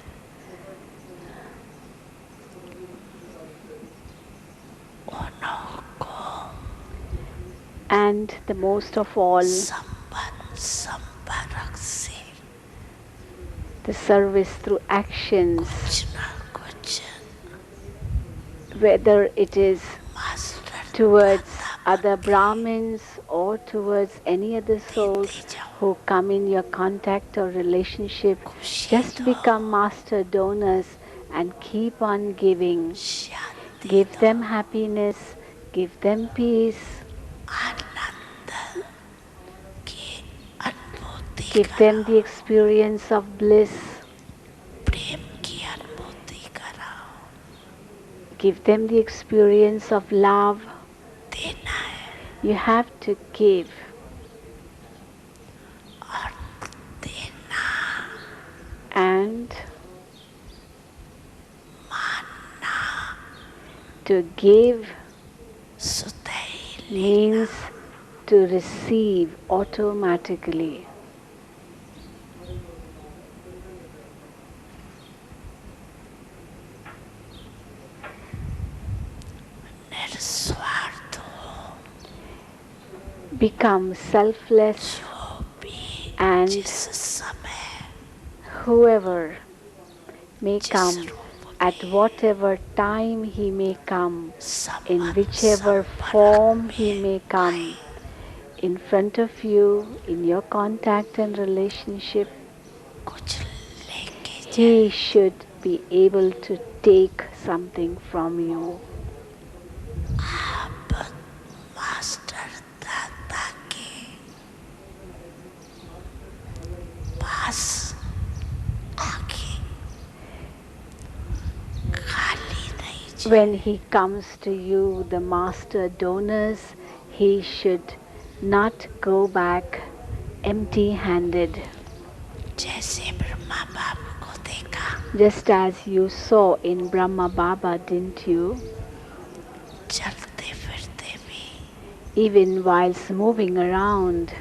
उनको and the most of all, संबंध संपर्क से the service through actions, कुछ न कुछ whether it is master towards दादा other Brahmins or towards any other souls देते जाओ, who come in your contact or relationship, खुशी just दो, become master donors and keep on giving. Shanti Give दो, them happiness, give them peace, आनंद की अनुभूति give them the कराओ, experience of bliss, प्रेम की अनुभूति कराओ। give them the experience of love. देना है You have to give. और देना And मानना to give सुधई means to receive automatically. निस्वार्थ हो, Become selfless, जो भी and जिस समय whoever may जिस come, रूप at में whatever time he may come, in संबंध whichever संपर्क form he में may come, in front of you, in your contact and relationship, कुछ लेके he should be able to take something from you. आप master दादा के पास आके खाली नहीं When he comes to you, the master donors, he should not go back empty-handed. जैसे ब्रह्मा बाप को देखा Just as you saw in Brahma Baba, didn't you? चलते फिरते भी Even whilst moving around,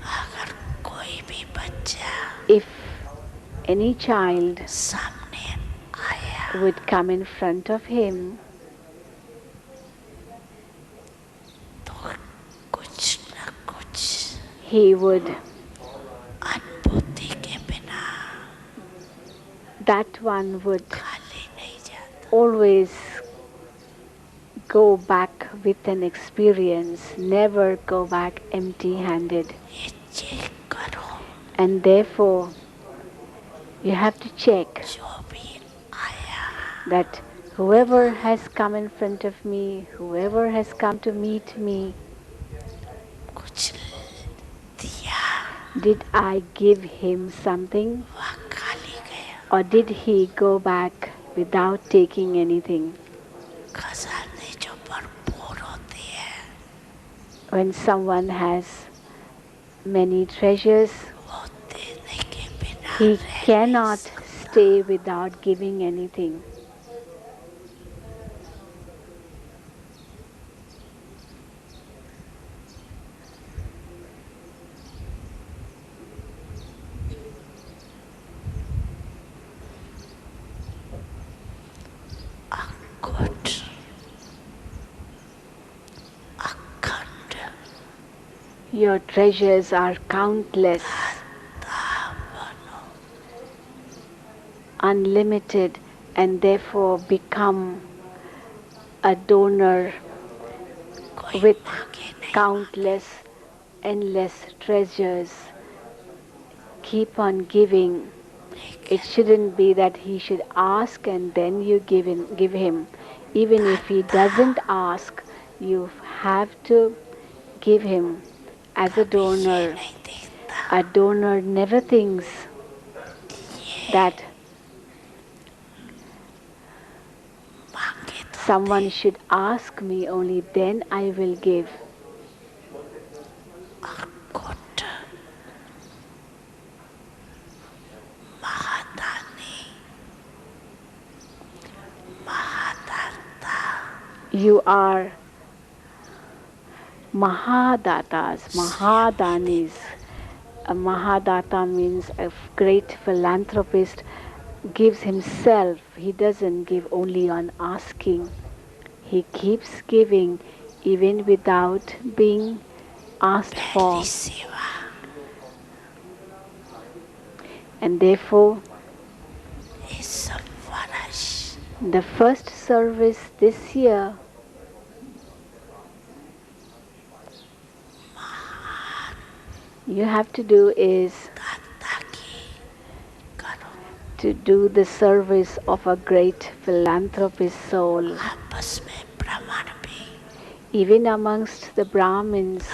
अगर कोई भी बच्चा if any child सामने आया would come in front of him, तो कुछ न कुछ he would, अनुभूति के बिना that one would खाली नहीं जाता। always go back with an experience, never go back empty-handed. ये चेक करो And therefore, you have to check जो भी आया that whoever has come in front of me, whoever has come to meet me, कुछ दिया did I give him something, वह खाली गया। or did he go back without taking anything? खजाने जो भरपूर होती है When someone has many treasures, वो देने के बिना he रह नहीं cannot सकता। stay without giving anything. अकुट अखंड Your treasures are countless, दावनो unlimited, and therefore become a donor कोई with मांगे नहीं countless, endless treasures. Keep on giving. It shouldn't be that he should ask and then you give him. Even if he doesn't ask, you have to give him as a ये donor. नहीं देखता A donor never thinks that मांगे तो someone should ask me, only then I will give. अकुट महान You are Mahadatas, Mahadanis. A Mahadata means a great philanthropist gives himself. He doesn't give only on asking. He keeps giving even without being asked for. And therefore, the first service this year you have to do is to do the service of a great philanthropist soul. Even amongst the Brahmins,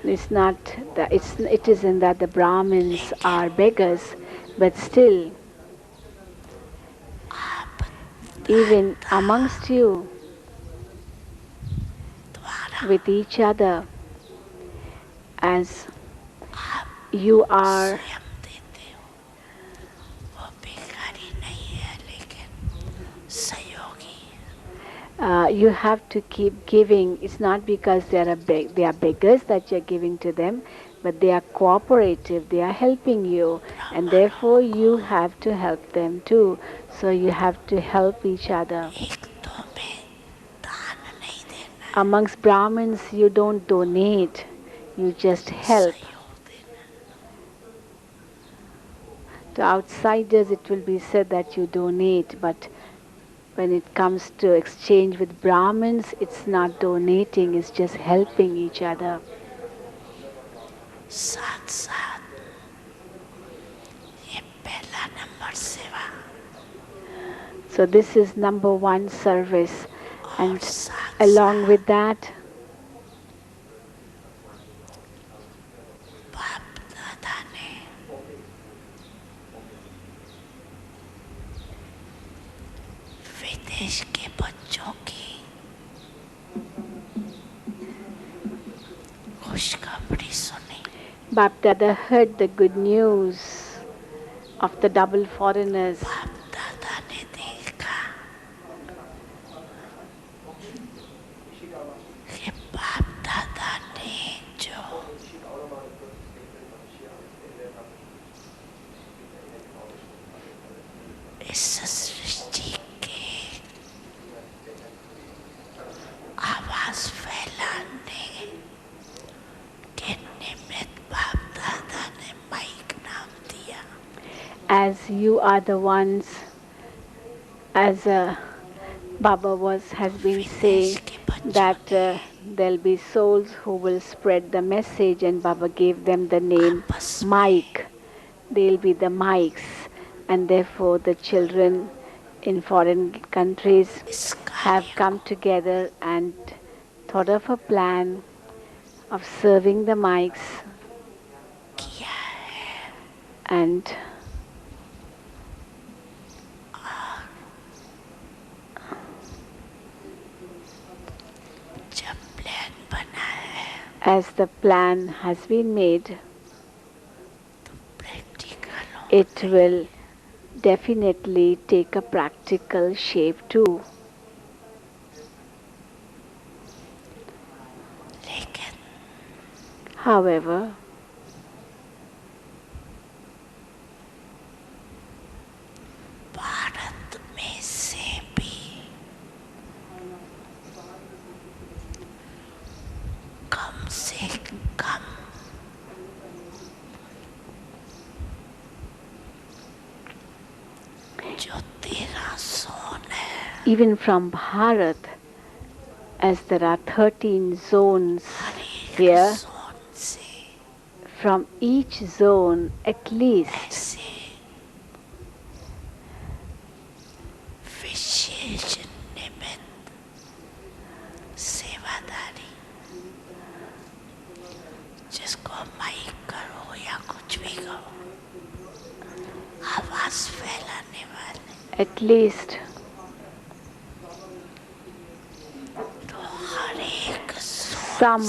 it isn't that the Brahmins are beggars, but still, even amongst you, with each other, as you are you have to keep giving. It's not because they are beggars that you're giving to them, but they are cooperative, they are helping you, and therefore you have to help them too. So you have to help each other. Amongst Brahmins, you don't donate, you just help. To outsiders, it will be said that you donate, but when it comes to exchange with Brahmins, it's not donating, it's just helping each other. So this is number one service, and along with that, Bapdada heard the good news of the double foreigners. As you are the ones, as Baba has been saying, that there'll be souls who will spread the message, and Baba gave them the name Mike. They'll be the mics, and therefore the children in foreign countries have come together and thought of a plan of serving the mics, and as the plan has been made, it will definitely take a practical shape too. However, even from Bharat, as there are 13 zones here, from each zone at least at least some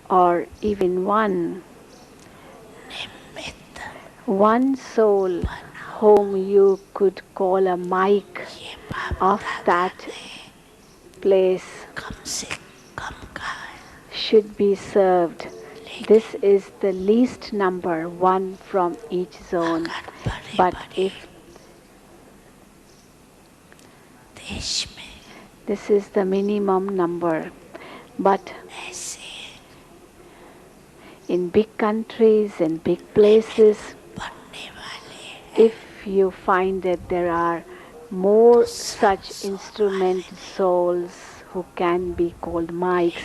or even one soul whom you could call a mic of that place should be served. This is the least number, one from each zone. But if this is the minimum number, but in big countries and big places, if you find that there are more such instrument souls who can be called mics,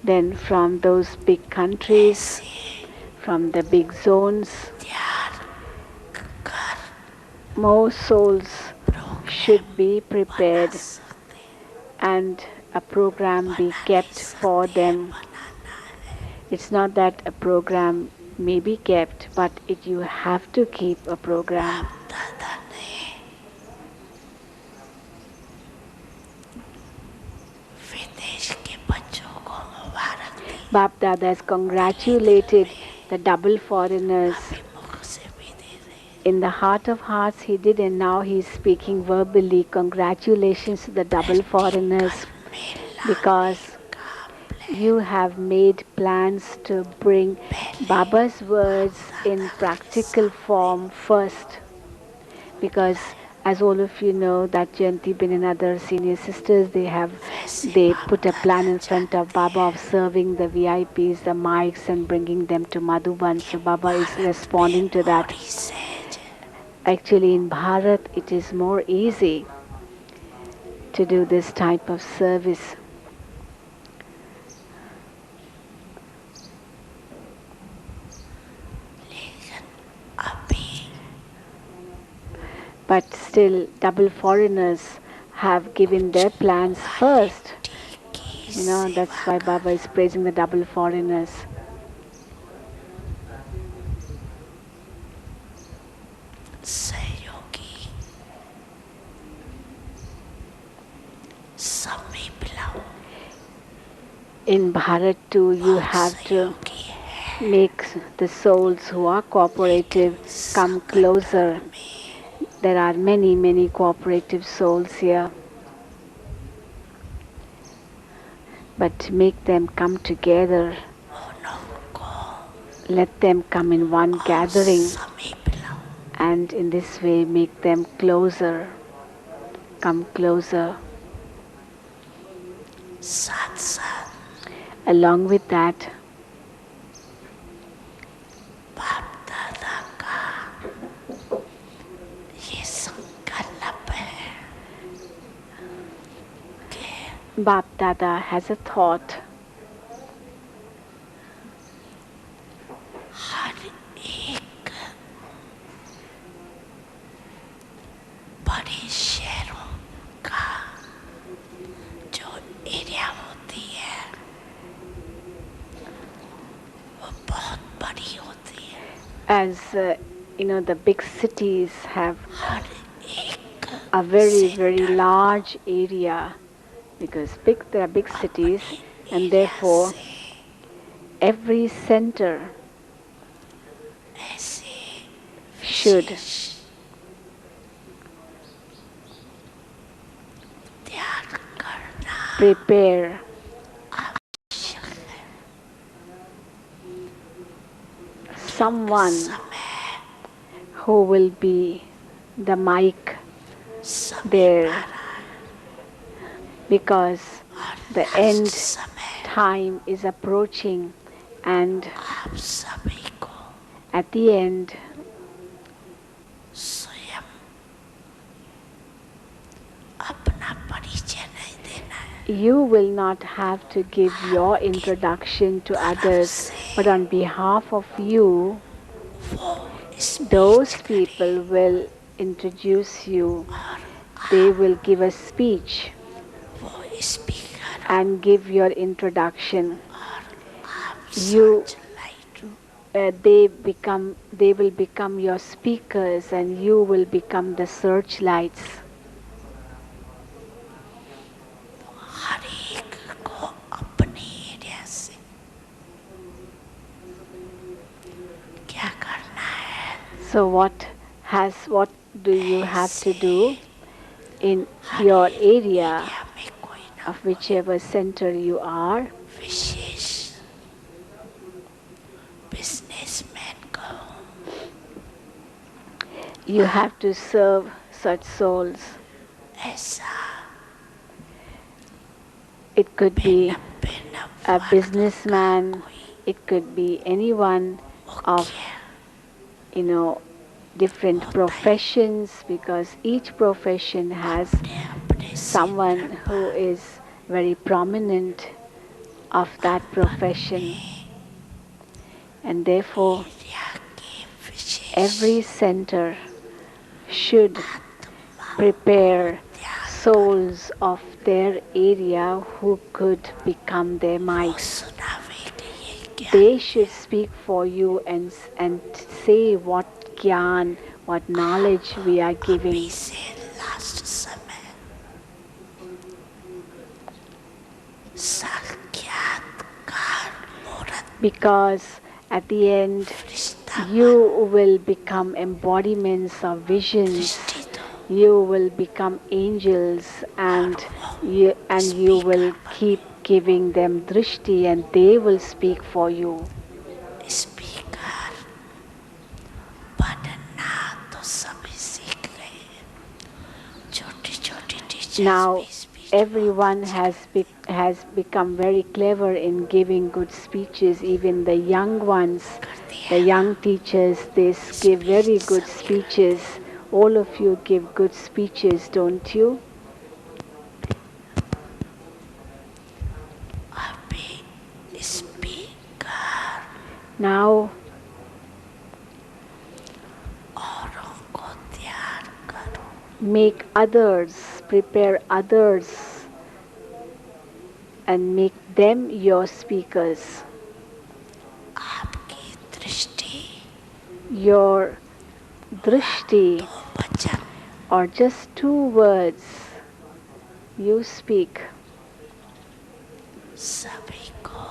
then from those big countries, from the big zones, more souls should be prepared and a program be kept for them. It's not that a program may be kept, but you have to keep a program. Bap Dada has congratulated the double foreigners. In the heart of hearts he did, and now he is speaking verbally. Congratulations to the double foreigners, because you have made plans to bring Baba's words in practical form first. Because as all of you know, that Jayanti Bin and other senior sisters, they put a plan in front of Baba of serving the VIPs, the mics, and bringing them to Madhuban. So Baba is responding to that. Actually in Bharat it is more easy to do this type of service. But still, double foreigners have given their plans first. That's why Baba is praising the double foreigners. In Bharat too, you have to make the souls who are cooperative come closer. There are many, many cooperative souls here. But make them come together. Let them come in one gathering. And in this way make them closer. Come closer. Along with that, Bap Dada has a thought. As the big cities have a very, very large area, because there are big cities, and therefore every center should prepare someone who will be the mic there, because the end time is approaching, and at the end you will not have to give your introduction to others, but on behalf of you, those people will introduce you. They will give a speech and give your introduction. They will become your speakers, and you will become the searchlights. So what do you have to do in your area of whichever center you are? Wishes businessmen को You have to serve such souls. ऐसा It could be भिन्न a वर्ग businessman, it could be anyone of, different professions, because each profession has अपने अपने someone who is very prominent of that profession. And therefore, area की विशेष every center should आत्मा prepare ध्यान souls of their area who could become their वो might. सुनावे ये क्या They should speak for you and say what gyan, what knowledge we are giving. अभी से last समय साक्षात्कार मूर्त Because at the end, Firishta you will become embodiments of visions. दृष्टि दो You will become angels, and you will keep giving them drishti, and they will speak for you. Speaker पढ़ना तो सभी सीख रहे हैं छोटी छोटी टीचर्स Now भी speech everyone has become very clever in giving good speeches. Even the young ones, करती the है young teachers, they give very good speeches. All of you give good speeches, don't you? अभी speaker Now औरों को तैयार करो make others, prepare others, and make them your speakers. आपकी दृष्टि Your drishti, दो वचन or just 2 words you speak, सभी को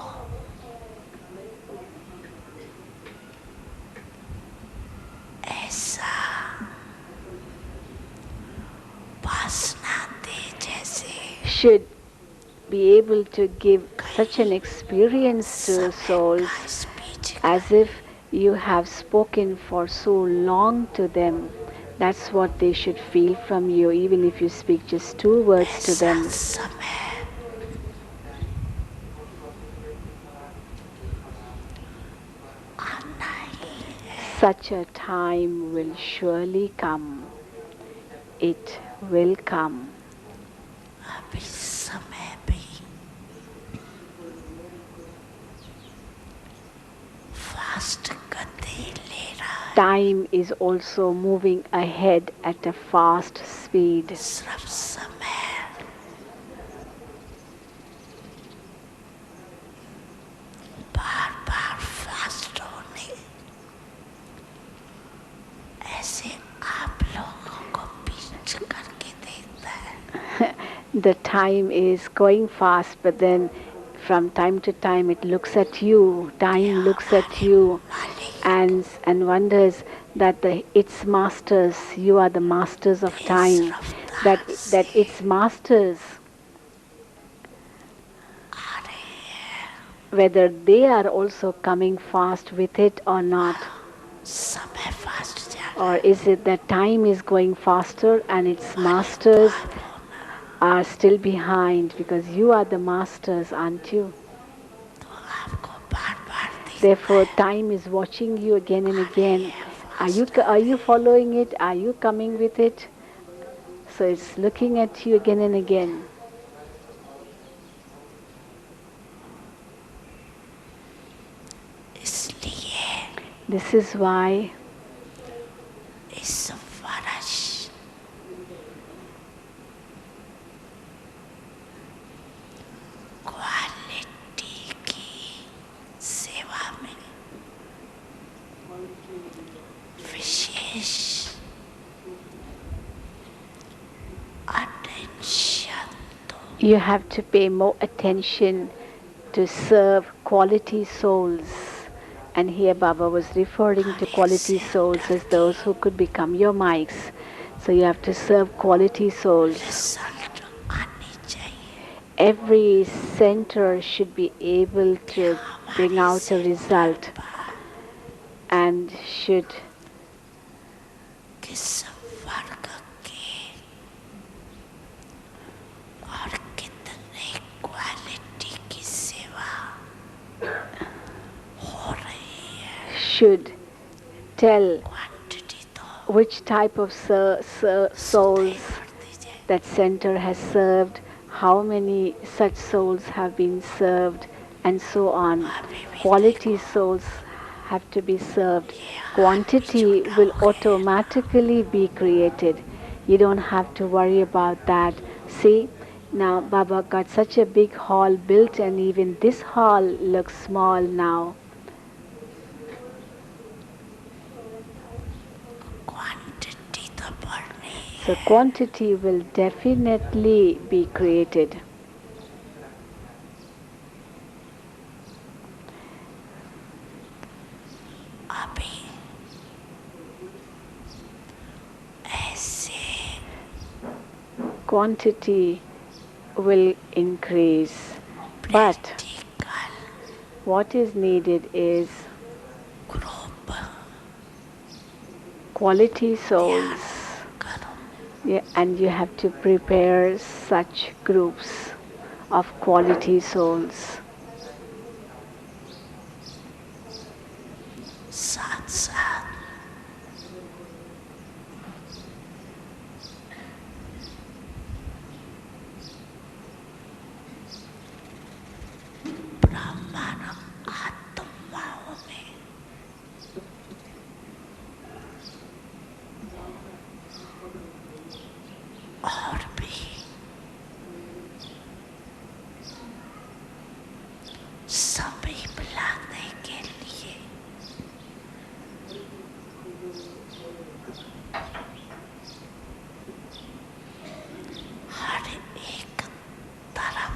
ऐसा वासना दे जैसे should be able to give such an experience to souls का speech as if you have spoken for so long to them. That's what they should feel from you, even if you speak just 2 words to ऐसा them. समय आना ही Such a time will surely come. It will come. अभी समय भी fast गति ले रहा है Time is also moving ahead at a fast speed. सिर्फ समय बार बार फास्ट होने ऐसे आप लोगों को पीछ करके देता है The time is going fast, but then from time to time it looks at you. Time looks at you and wonders that its masters, you are the masters of time. That its masters, आ रहे हैं whether they are also coming fast with it or not, समय fast जा or is it that time is going faster and its masters are still behind, because you are the masters, aren't you? तो आपको बार बार दिख Therefore, time is watching you again and again. Are you following it? Are you coming with it? So it's looking at you again and again. इसलिए This is why इस वर्ष quality की सेवा में विशेष attention दो you have to pay more attention to serve quality souls And here Baba was referring to हर एक quality souls centre as की those who could become your mics. So you have to serve quality souls. Result आनी चाहिए Every center should be able कि to bring हमारे out a centre result पर and should किस वर्ग के और कितने क्वालिटी की सेवा हो रही है should tell क्वांटिटी तो which type of सुनते ही souls पढ़ दीजिए that center has served, how many such souls have been served, and so on. अभी भी Quality देखो souls have to be served. ये हाथ भी Quantity छोटा will हो गया automatically be created. You don't have to worry about that. See, now Baba got such a big hall built, and even this hall looks small now. Quantity तो बढ़नी So, है quantity will definitely be created. अभी ऐसे Quantity will increase. But practical what is needed is group quality तैयार souls. करो Yeah, and you have to prepare such groups of quality souls. साथ साथ ब्रह्मांड आत्माओं में और भी सभी बुलाने के लिए हर एक तरफ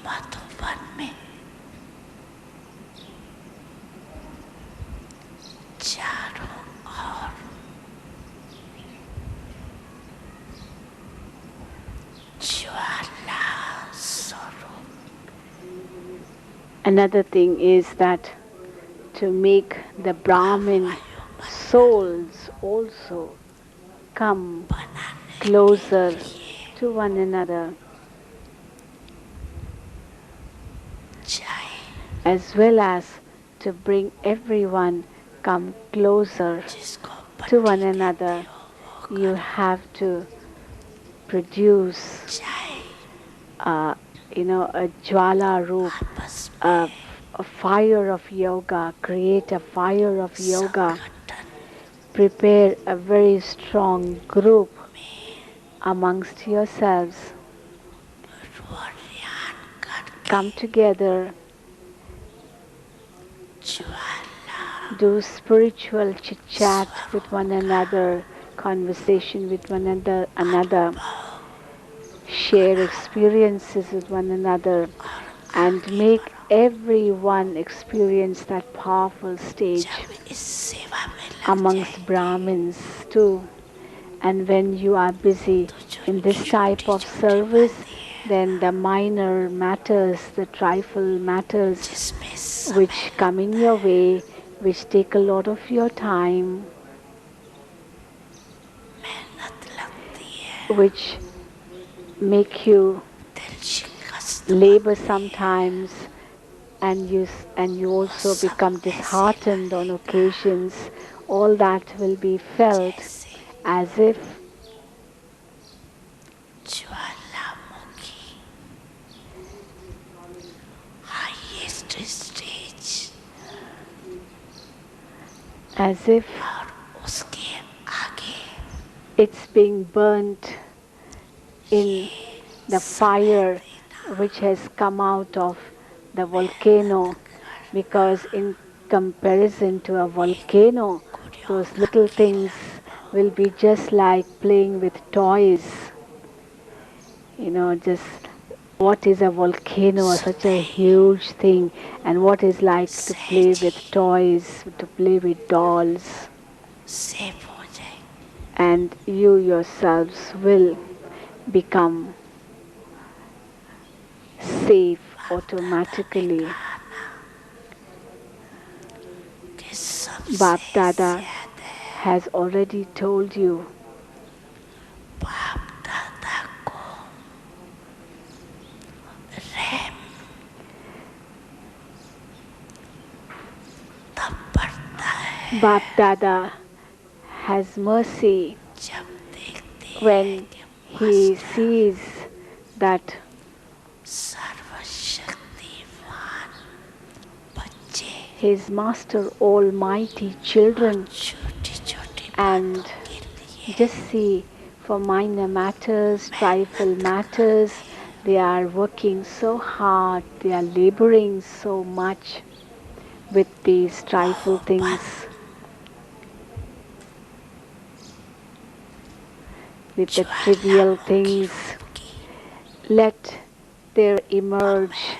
मधुबन में चारों ओर ज्वाला स्वरूप Another thing is that to make the Brahmin souls also come बनाने के closer लिए to one another, चाहे as well as to bring everyone come closer जिसको to one पट्टी कहते another, हो वो you करो have to produce चाहे a jwala roop, आपस a, में a fire of yoga, create a fire of yoga, संगठन prepare a very strong group में amongst yourselves, रोरियान करके come together, Jwala do spiritual chit chat with स्वरूप one का another, conversation with one another, अनुभव share experiences with one another, और and आगे make बढ़ो everyone experience that powerful stage जब इस सेवा में लग amongst जाएंगे Brahmins too. And when you are busy तो जो in this type छोटी of छोटी service, बातें हैं then the minor matters, the trifle matters, जिसमें समय which come in लगता your है way, which take a lot of your time, मेहनत लगती है which make you दिल शिकस्त labor होती है sometimes, and you वो also सब become ऐसे disheartened on लगेगा occasions. All that will be felt जैसे as if Jwalamukhi highest stage as if और उसके आगे it's being burnt in the समय fire देना which has come out of the volcano, because in comparison to a volcano, those little choreography things लगभग will be just like playing with toys. just what is a volcano, such a huge thing, and what is like to play with toys, to play with dolls, safe हो जाए and you yourselves will become safe automatically. कि सबसे Bap Dada ज्यादा has already told you बाप दादा को रहम तब पड़ता है Bap Dada has mercy जब देखते हैं when कि he sees that सर्वशक्तिवान बच्चे his Master Almighty children, छोटी छोटी and बातों के लिए just see, for minor matters, trifle matters, they are working so hard, they are laboring so much with these trifle things, with the trivial things. Let there emerge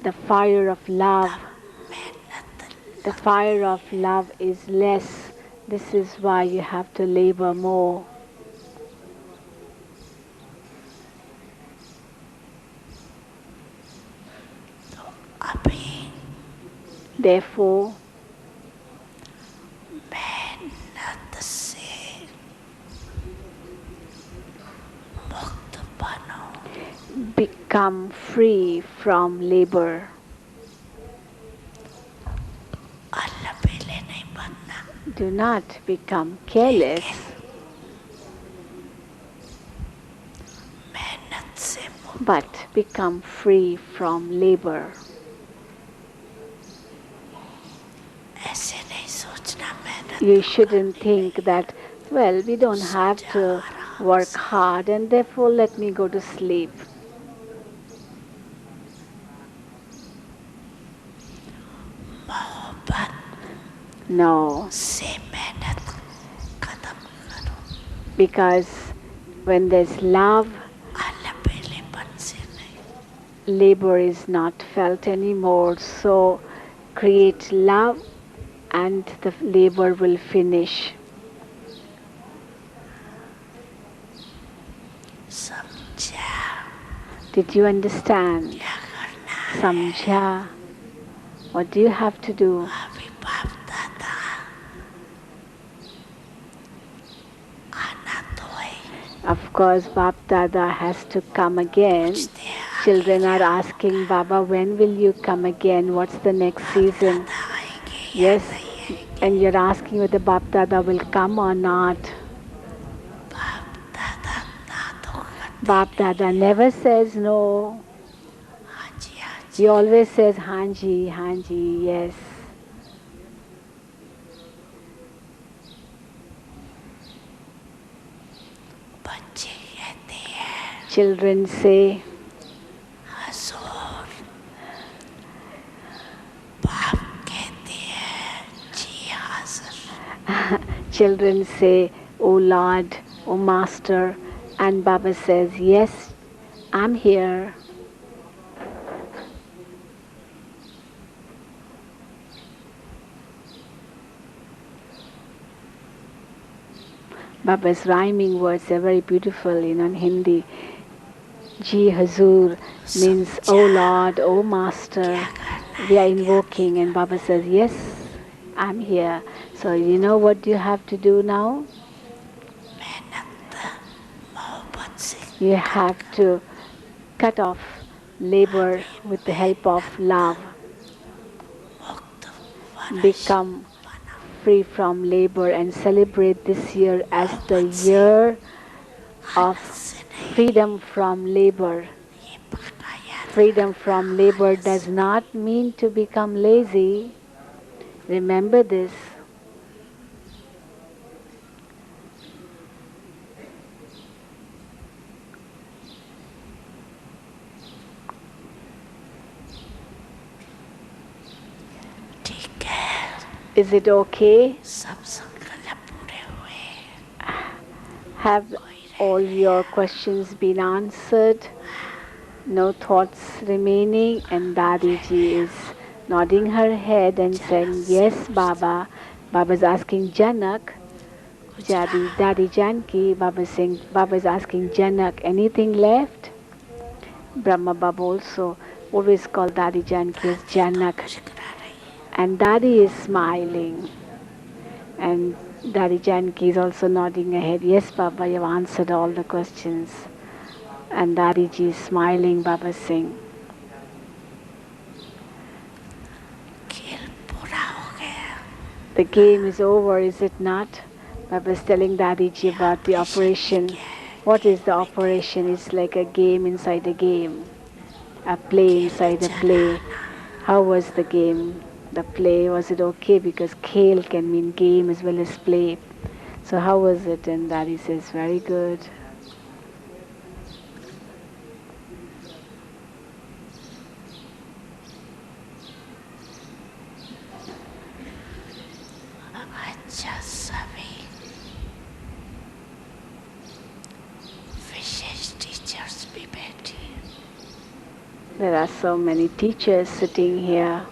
the fire of love. The fire of love is less. This is why you have to labor more. अभी Therefore, मेहनत से मुक्त बनो become free from labor. अलबेले नहीं बनना Do not become careless, मेहनत से मुक्त but become free from labor. ऐसे नहीं सोचना मेहनत You तो shouldn't करनी think नहीं that, well, we don't have जाओ to आराम work से hard and therefore let me go to sleep. मोहब्बत No, से मेहनत खत्म करो because when there's love, अलबेलेपन से नहीं labor is not felt anymore. So create love and the labor will finish. समझा Did you understand? क्या करना Samjha. What do you have to do? अभी बाप दादा आना तो है Of course, Bap Dada has to come again. पूछते हैं आगे Children are क्या asking, Baba, when will you come again? What's the next season? दादा आएंगे या Yes, नहीं आएंगे and you're asking whether Bap Dada will come or not. बाप दादा ना तो करते Bap Dada never says no. हाँ जी He always says, Hanji, Hanji, yes. बच्चे कहते हैं Children say, हजूर बाप कहते हैं जी हाजिर children say, O Lord, O Master. And Baba says, yes, I'm here. Baba's rhyming words are very beautiful, in Hindi. Ji Hazur means, O Lord, O Master. We are invoking, and Baba says, yes, I'm here. So you know what you have to do now? मेहनत मोहब्बत से You have to cut off labor with the help of love. मुक्त वनश Become बना free from labor and celebrate this year as the मोहब्बत से year of आनंद से नहीं freedom from labor. ये पक्का याद Freedom from labor does not mean to become lazy. Remember this. ठीक है Is it okay? सब संकल्प पूरे हुए Have कोई all your questions been answered? No thoughts remaining? And Dadiji is nodding her head and saying, yes, Baba. Baba's asking Janak, Daddy Janki, Baba is asking Janak, anything left? Brahma Baba also always called Daddy Janki as Janak. And Daddy is smiling. And Daddy Janki is also nodding her head. Yes, Baba, you have answered all the questions. And Dadiji is smiling, Baba saying, the game is over, is it not? Baba is telling Dadiji about the operation. What is the operation? It's like a game inside a game. A play inside a play. How was the game? The play, was it okay? Because khel can mean game as well as play. So how was it? And Daddy says, very good. There are so many teachers sitting here.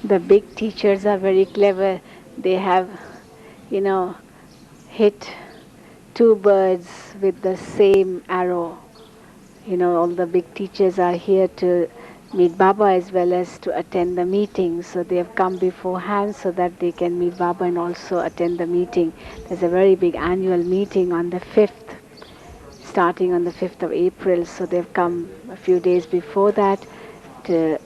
The big teachers are very clever. They have, hit two birds with the same arrow. All the big teachers are here to meet Baba as well as to attend the meeting. So they have come beforehand so that they can meet Baba and also attend the meeting. There's a very big annual meeting on the 5th, starting on the 5th of April. So they've come a few days before that to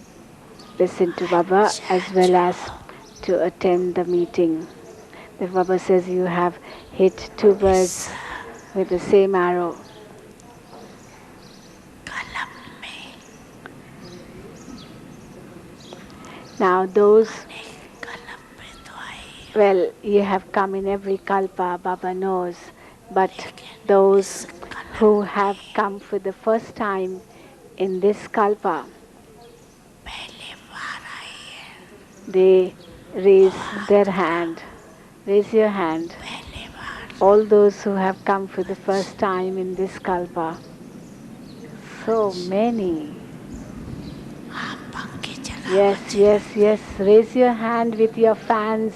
listen to Baba as well as to attend the meeting. The Baba says you have hit two birds with the same arrow. Now those, well, you have come in every kalpa, Baba knows, but those who have come for the first time in this kalpa, they raise their hand. Raise your hand. All those who have come for the first time in this kalpa. So many. Yes, yes, yes. Raise your hand with your fans.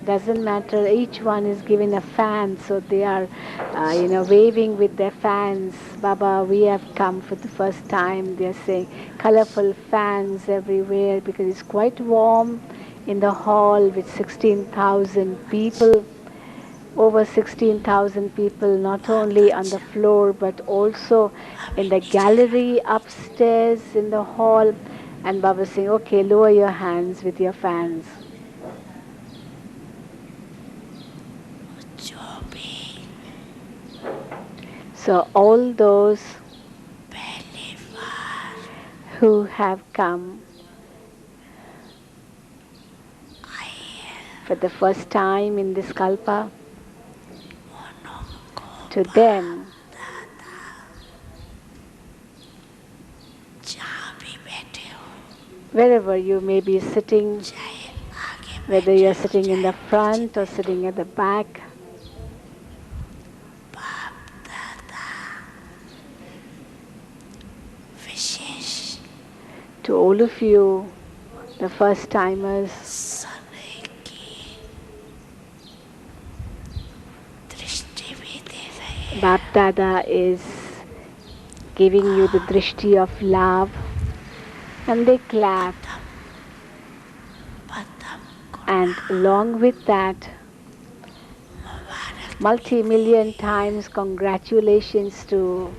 Doesn't matter. Each one is given a fan, so they are, waving with their fans. Baba, we have come for the first time. They are saying colorful fans everywhere because it's quite warm in the hall with 16,000 people. Over 16,000 people, not only on the floor but also in the gallery upstairs in the hall. And Baba saying, okay, lower your hands with your fans. So all those who have come for the first time in this kalpa, to them, wherever you may be sitting, whether you are sitting in the front or sitting at the back, to all of you, the first timers, Bap Dada is giving you the drishti of love, and they clap. And along with that, multi-million times congratulations to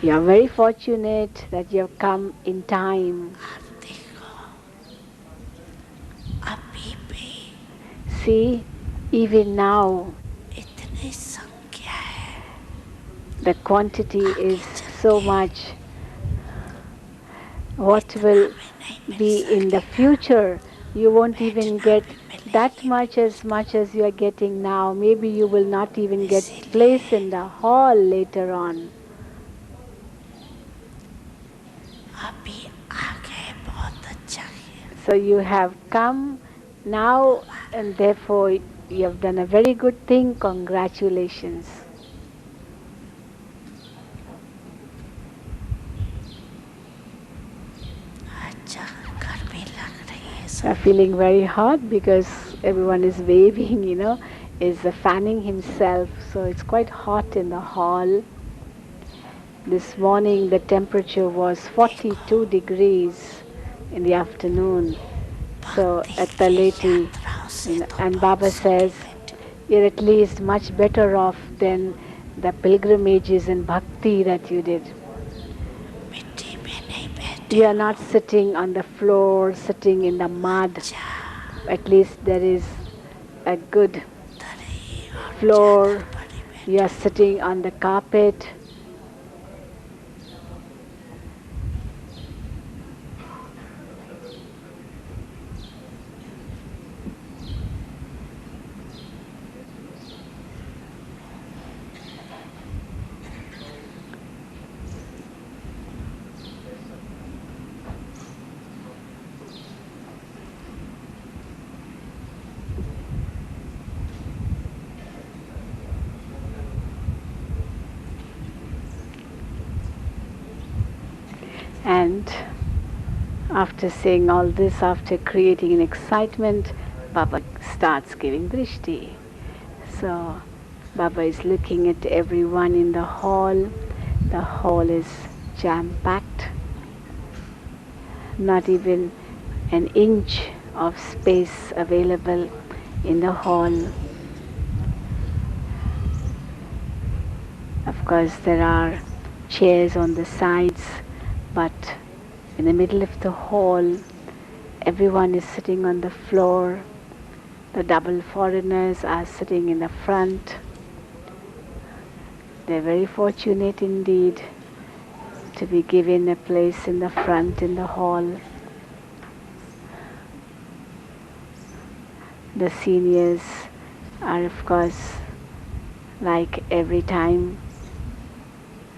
you are very fortunate that you have come in time. See, even now, the quantity is so much. What will be in the future, you won't even get that much as you are getting now. Maybe you will not even get place in the hall later on. अभी आगे बहुत अच्छा है. So you have come now, and therefore you have done a very good thing. Congratulations. अच्छा गर्मी लग रही है You are सब. feeling very hot because everyone is waving, is fanning himself. So it's quite hot in the hall. This morning the temperature was 42 degrees in the afternoon. So भक्ति at की Taleti, यात्राओं से तो and बहुत Baba सुखी says, बैठे. you're at least much better off than the pilgrimages in bhakti that you did. मिट्टी में नहीं बैठे You are हो. not sitting on the floor, sitting in the mud. अच्छा At least there is a good दरी और चादर floor. पड़ी You are बैठे. sitting on the carpet. And after saying all this, after creating an excitement, Baba starts giving drishti. So Baba is looking at everyone in the hall. The hall is jam-packed. Not even an inch of space available in the hall. Of course, there are chairs on the sides, but in the middle of the hall, everyone is sitting on the floor. The double foreigners are sitting in the front. They're very fortunate indeed to be given a place in the front in the hall. The seniors are, of course, like every time,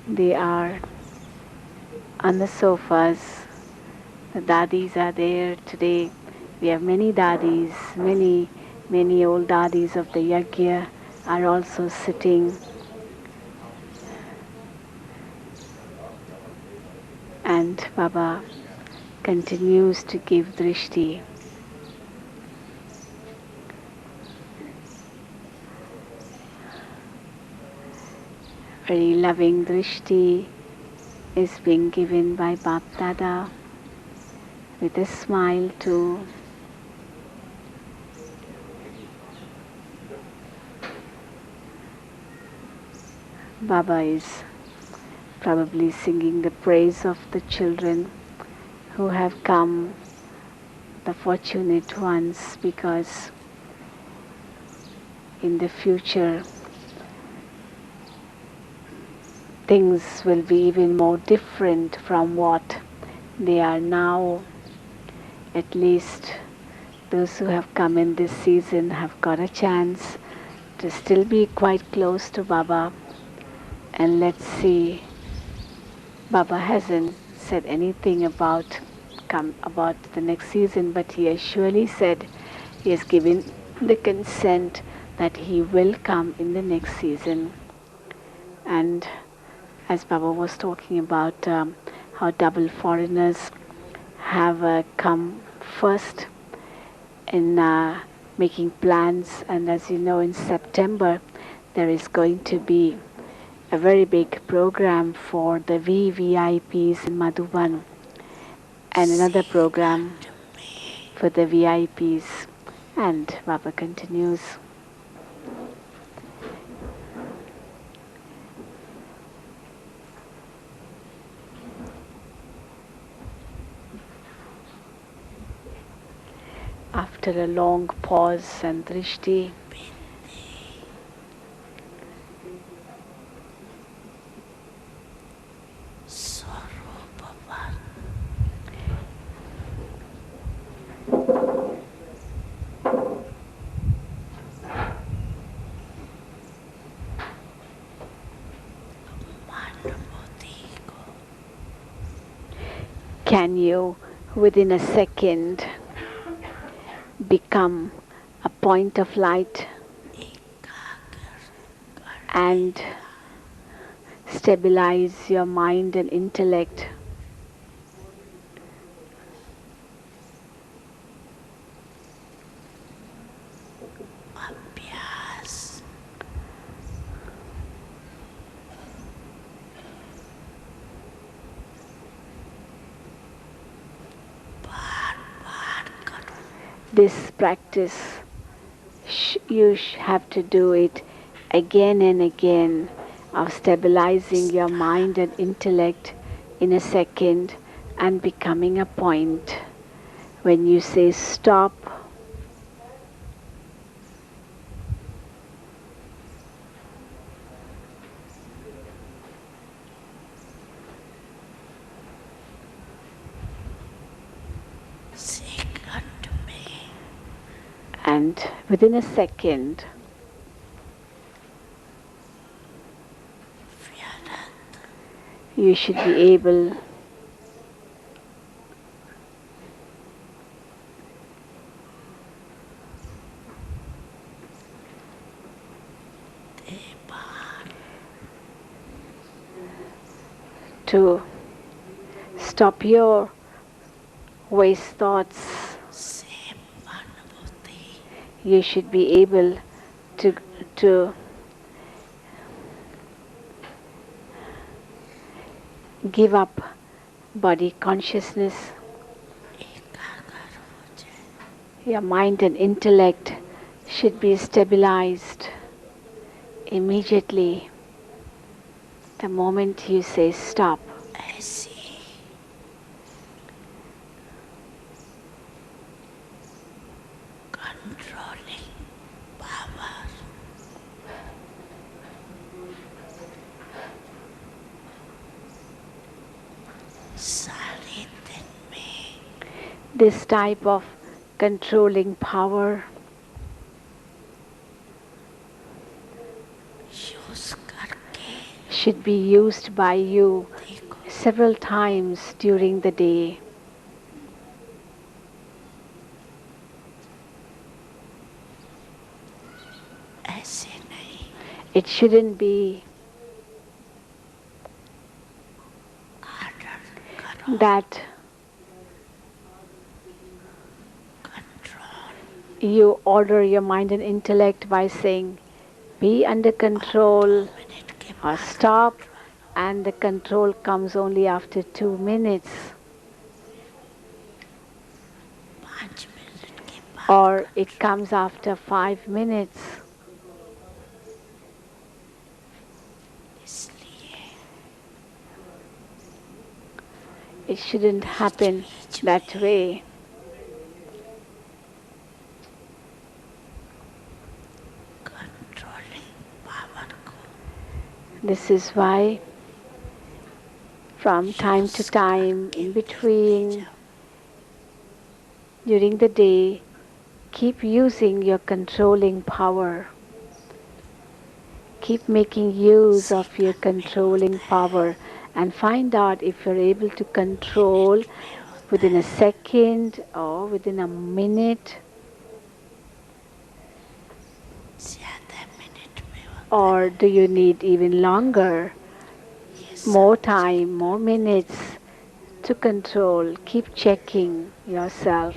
they are on the sofas. The dadis are there today. We have many dadis, many old dadis of the yajna are also sitting. And Baba continues to give drishti. Very loving drishti is being given by Bap Dada with a smile too. Baba is probably singing the praise of the children who have come, the fortunate ones, because in the future things will be even more different from what they are now. At least those who have come in this season have got a chance to still be quite close to Baba. And let's see, Baba hasn't said anything about the next season, but he has surely said he has given the consent that he will come in the next season. And as Baba was talking about how double foreigners have come first in making plans, and as you know, in September there is going to be a very big program for the VVIPs in Madhuban and another program for the VIPs. And Baba continues. After a long pause and drishti, Can you, within a second, become a point of light and stabilize your mind and intellect? अभ्यास बार बार करो. This practice, you have to do it again and again, of stabilizing your mind and intellect in a second and becoming a point. When you say stop, second में and within a second, व्यर्थ you should be able देवान to stop your waste thoughts. से अनुभूति You should be able to give up body consciousness. एकाग्र हो जाए. Your mind and intellect should be stabilized immediately the moment you say stop. ऐसी controlling power सारे दिन में This type of controlling power use करके should be used by you देखो several times during the day. ऐसे नहीं. It shouldn't be order करो that control you order your mind and intellect by saying be under control minute के or बाद stop, and the control comes only after 2 minutes, 5 minute के बाद or it comes after 5 minutes. इसलिए It shouldn't happen that way. Controlling power को This is why from time to time, in between, during the day, keep using your controlling power. Keep making use of your controlling power and find out if you're able to control within a second or within a minute, ज़्यादा minute में होता or do you need even longer, है. ये more time, more minutes to control. Keep checking yourself.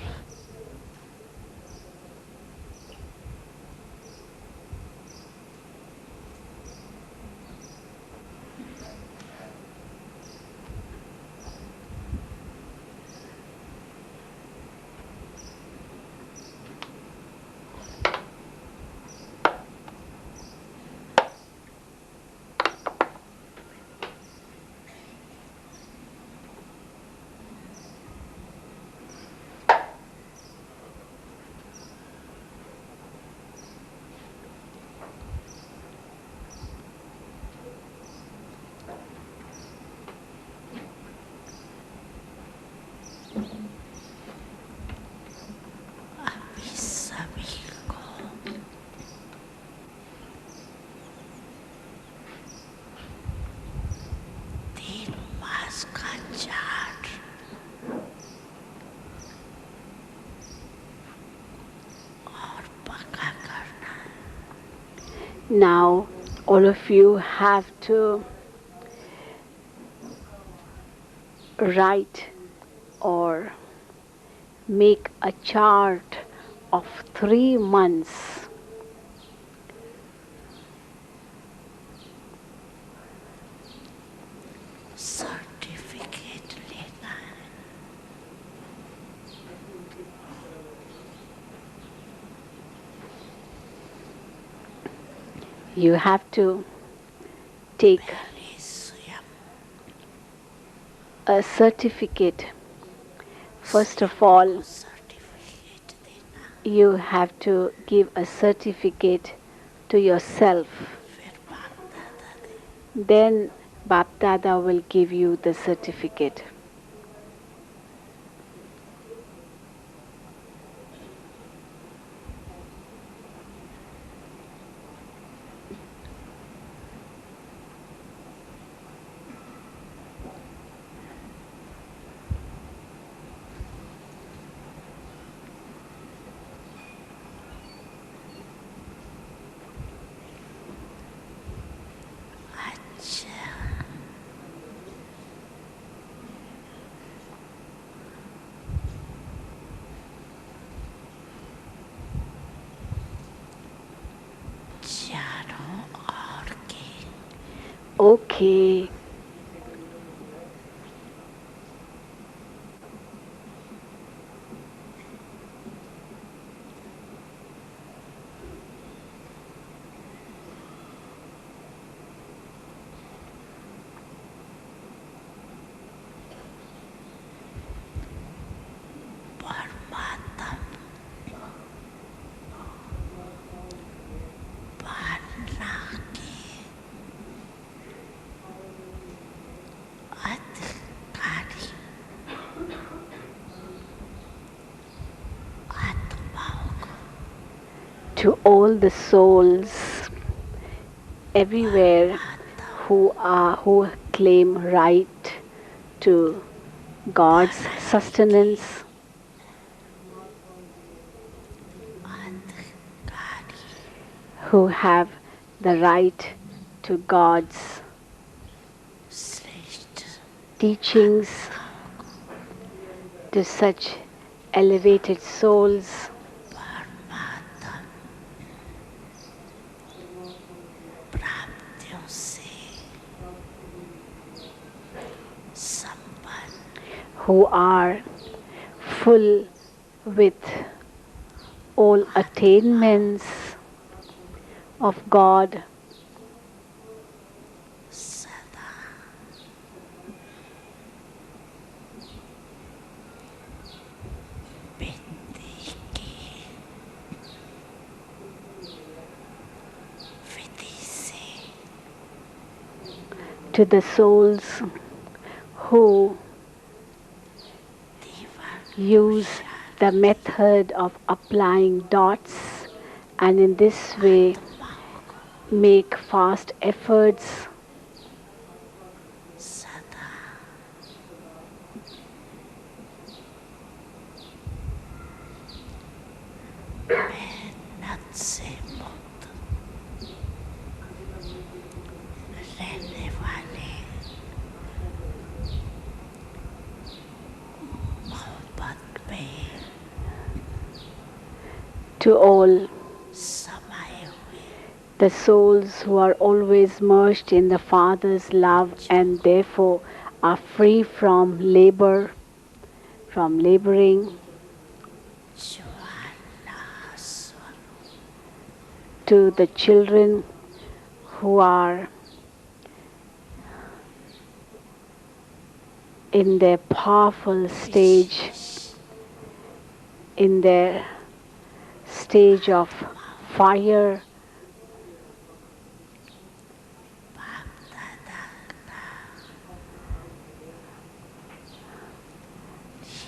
Now, all of you have to write or make a chart of 3 months. Certificate लेना है. You have to take पहले स्वयं a certificate. First of all, certificate देना, you have to give a certificate to yourself. फिर बाप दादा दे. Then Bap Dada will give you the certificate. अच्छा, चारों ओर के Okay. परमात्मा बनना के अधिकारी आत्माओं को To all the souls everywhere who claim right to God's sustenance, अधिकारी who have the right to God's श्रेष्ठ teachings, to such elevated souls, परमात्मा प्राप्तियों से संपन्न who are full with all attainments of God, सदा विधि की विधि से to the souls who दीवार use the method of applying dots and in this way make fast efforts, सदा मेहनत से मुक्त रहने वाले मोहब्बत में to all समाये हुए the souls who are always merged in the Father's love and therefore are free from labor, from laboring, ज्वाला स्वरूप to the children who are in their powerful stage, in their stage of fire, बाप दादा का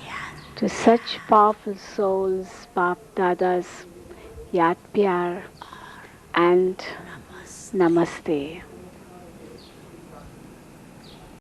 याद to such powerful souls, Bap Dadas, Yad Pyar and नमस्ते Namaste.